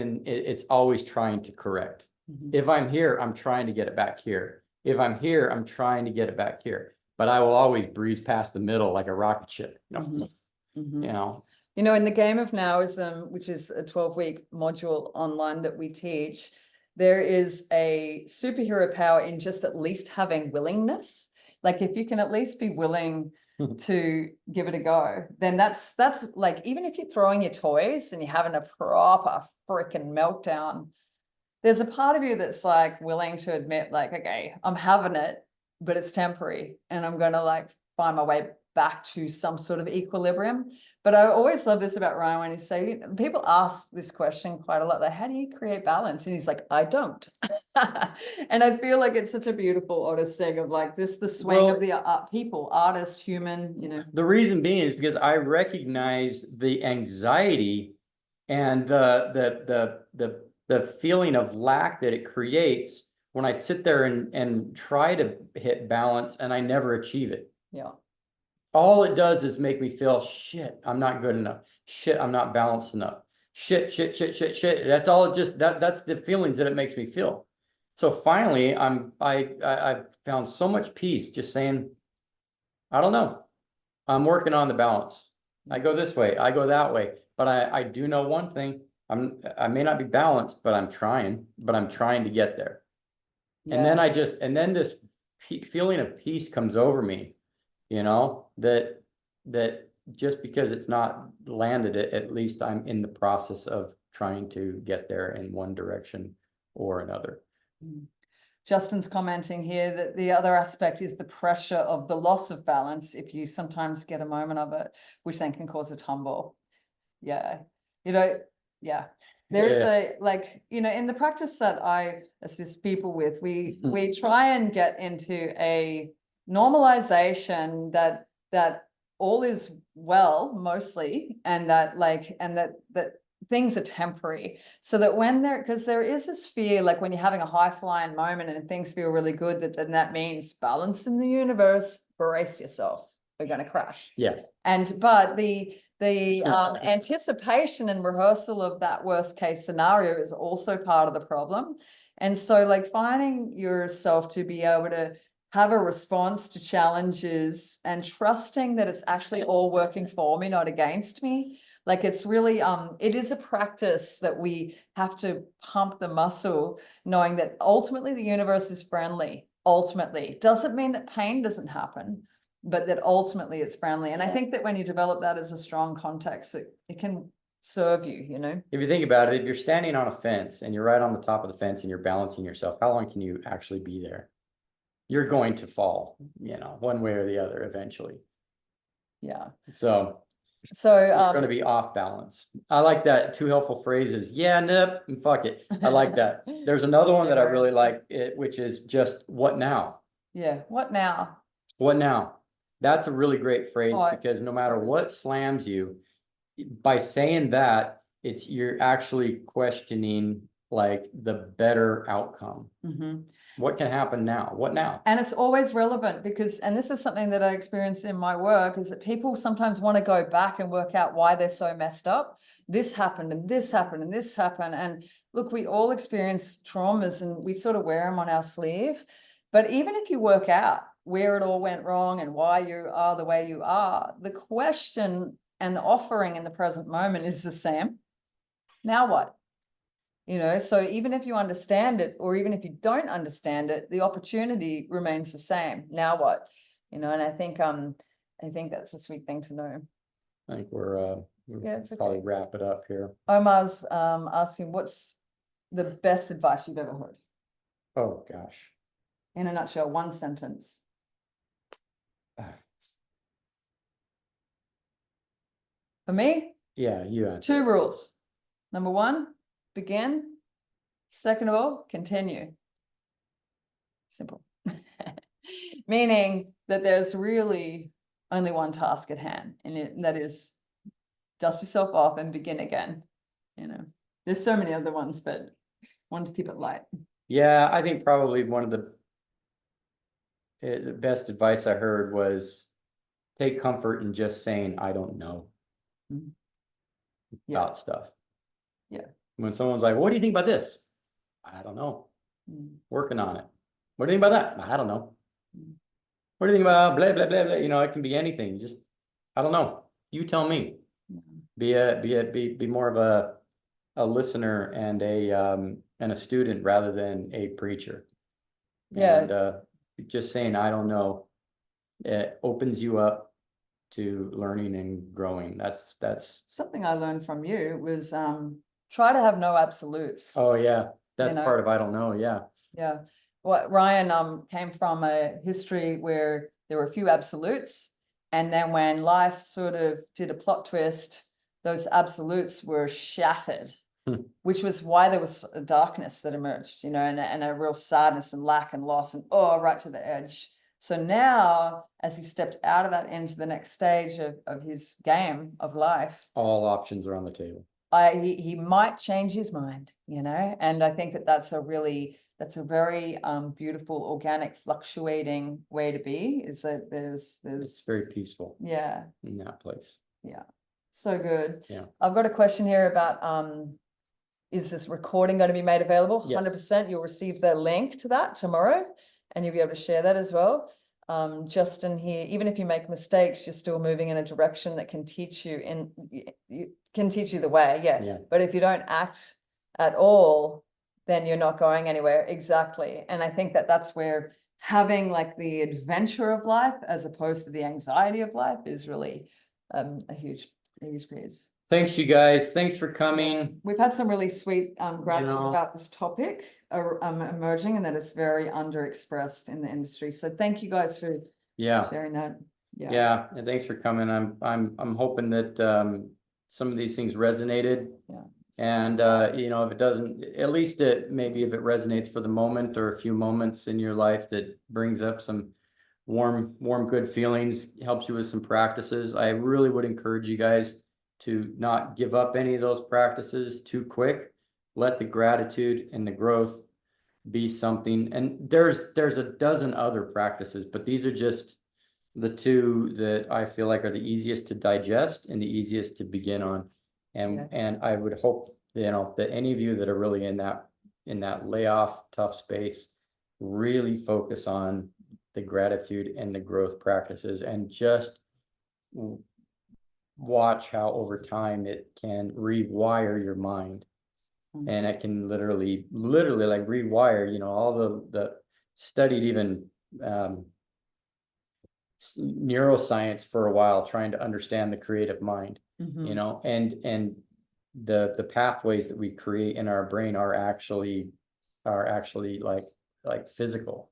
trying to correct. If I'm here, I'm trying to get it back here. If I'm here, I'm trying to get it back here. But I will always breeze past the middle like a rocket ship. In the game of Nowism, which is a 12-week module online that we teach, there is a superhero power in just at least having willingness. Like if you can at least be willing to give it a go, then that's like, even if you're throwing your toys and you're having a proper freaking meltdown, there's a part of you that's like willing to admit like, okay, I'm having it, but it's temporary and I'm going to find my way back to some sort of equilibrium. But I always love this about Ryan when he say, people ask this question quite a lot, like, how do you create balance? And he's like, I don't. And I feel like it's such a beautiful honest saying of this, the swing of the people, artists, human, The reason being is because I recognize the anxiety and the feeling of lack that it creates when I sit there and try to hit balance and I never achieve it. Yeah. All it does is make me feel, shit, I'm not good enough. Shit, I'm not balanced enough. Shit. That's all that's the feelings that it makes me feel. So finally, I found so much peace just saying, I don't know. I'm working on the balance. I go this way, I go that way. But I do know one thing. I may not be balanced, but I'm trying to get there. And then this feeling of peace comes over me. That just because it's not landed, at least I'm in the process of trying to get there in one direction or another. Justin's commenting here that the other aspect is the pressure of the loss of balance if you sometimes get a moment of it, which then can cause a tumble. Yeah, yeah. There is a, like, in the practice that I assist people with, we try and get into a normalization that all is well, mostly, and that things are temporary, so that when because there is this fear, like when you're having a high flying moment and things feel really good, that means balance in the universe, brace yourself, we're going to crash. Yeah. But the anticipation and rehearsal of that worst case scenario is also part of the problem. And so, like, finding yourself to be able to have a response to challenges and trusting that it's actually all working for me, not against me. Like, it's really, it is a practice that we have to pump the muscle, knowing that ultimately the universe is friendly. Ultimately, doesn't mean that pain doesn't happen, but that ultimately it's friendly. And I think that when you develop that as a strong context, it can serve you, If you think about it, if you're standing on a fence and you're right on the top of the fence and you're balancing yourself, how long can you actually be there? You're going to fall, one way or the other eventually. Yeah. So you're going to be off balance. I like that. Two helpful phrases. Yeah, nope, and fuck it. I like that. There's another one that I really like, which is just what now? Yeah. What now? What now? That's a really great phrase, because no matter what slams you, by saying that, you're actually questioning like the better outcome. What can happen now? What now? And it's always relevant because, and this is something that I experience in my work, is that people sometimes want to go back and work out why they're so messed up. This happened and this happened and this happened. And look, we all experience traumas and we sort of wear them on our sleeve. But even if you work out where it all went wrong and why you are the way you are, the question and the offering in the present moment is the same. Now what? So even if you understand it, or even if you don't understand it, the opportunity remains the same. Now what? And I think that's a sweet thing to know. I think we'll probably wrap it up here. Omar's asking, what's the best advice you've ever heard? Oh gosh. In a nutshell, one sentence. For me? Yeah, you two rules. Number one, begin. Second of all, continue. Simple. Meaning that there's really only one task at hand, and that is dust yourself off and begin again. There's so many other ones, but I wanted to keep it light. Yeah, I think probably one of the best advice I heard was take comfort in just saying, I don't know about stuff. Yeah. When someone's like, what do you think about this? I don't know. Working on it. What do you think about that? I don't know. What do you think about blah, blah, blah, blah? It can be anything. Just, I don't know. You tell me. Be more of a listener and a student rather than a preacher. Yeah. And just saying, I don't know, it opens you up to learning and growing. That's something I learned from you was try to have no absolutes. Oh yeah, that's part of I don't know. Yeah. What Ryan came from a history where there were a few absolutes, and then when life sort of did a plot twist, those absolutes were shattered, which was why there was a darkness that emerged, and a real sadness and lack and loss and right to the edge. So now, as he stepped out of that into the next stage of his game of life, all options are on the table. He might change his mind, and I think that's a very beautiful, organic, fluctuating way to be, is that it's very peaceful. Yeah. In that place. Yeah. So good. Yeah. I've got a question here about, is this recording going to be made available? Yes. 100%. You'll receive the link to that tomorrow, and you'll be able to share that as well. Justin here, even if you make mistakes, you're still moving in a direction that can teach you the way. Yeah. But if you don't act at all, then you're not going anywhere. Exactly. And I think that's where having like the adventure of life as opposed to the anxiety of life is really a huge piece. Thanks, you guys. Thanks for coming. We've had some really sweet gratitude know. about this topic emerging, and that it's very underexpressed in the industry. So thank you guys for Yeah, sharing that. yeah, and thanks for coming. I'm hoping that some of these things resonated. Yeah. And you know, if it doesn't, at least maybe if it resonates for the moment or a few moments in your life that brings up some warm, good feelings, helps you with some practices. I really would encourage you guys to not give up any of those practices too quick. Let the gratitude and the growth be something. And there's a dozen other practices, but these are just the two that I feel like are the easiest to digest and the easiest to begin on. And I would hope, you know, that any of you that are really in that layoff tough space really focus on the gratitude and the growth practices, and just watch how over time it can rewire your mind. And it can literally like rewire, you know, all the studied even neuroscience for a while, trying to understand the creative mind, you know, and the pathways that we create in our brain are actually like physical.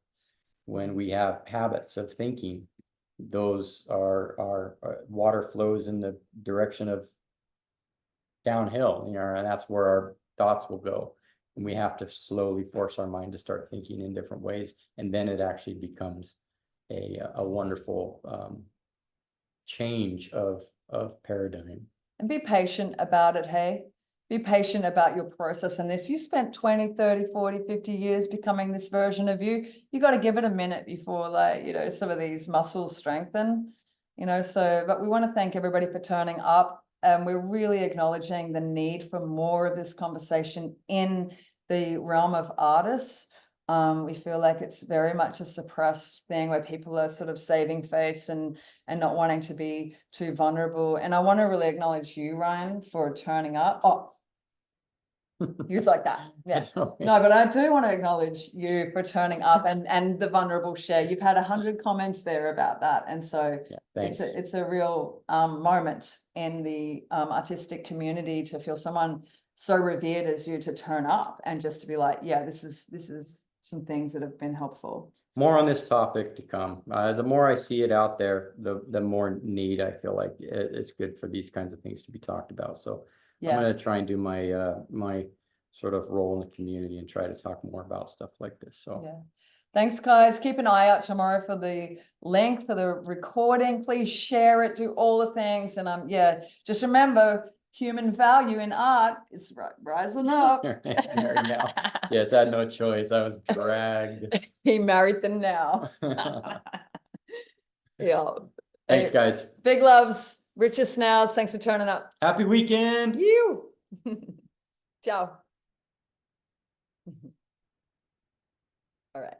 When we have habits of thinking, those are water flows in the direction of downhill, you know, and that's where our thoughts will go. And we have to slowly force our mind to start thinking in different ways, and then it actually becomes a wonderful change of paradigm. And be patient about it. Hey, be patient about your process in this. You spent 20, 30, 40, 50 years becoming this version of you. You got to give it a minute before, like, you know, some of these muscles strengthen, you know. So, but we want to thank everybody for turning up. And we're really acknowledging the need for more of this conversation in the realm of artists. We feel like it's very much a suppressed thing where people are sort of saving face and not wanting to be too vulnerable. And I want to really acknowledge you, Ryan, for turning up. Oh, use like that. Yeah. No, but I do want to acknowledge you for turning up and the vulnerable share. You've had 100 comments there about that. And so it's a real moment in the artistic community to feel someone so revered as you to turn up and just to be like, yeah, this is some things that have been helpful. More on this topic to come. The more I see it out there, the more need I feel like it's good for these kinds of things to be talked about. So I'm going to try and do my my sort of role in the community and try to talk more about stuff like this. So thanks, guys. Keep an eye out tomorrow for the link for the recording. Please share it, do all the things. And just remember, human value in art is rising up. Now. Yes, I had no choice. I was dragged. He married them now. Yeah. Thanks, guys. Big loves. Richard Snows. Thanks for turning up. Happy weekend. You. Ciao. All right.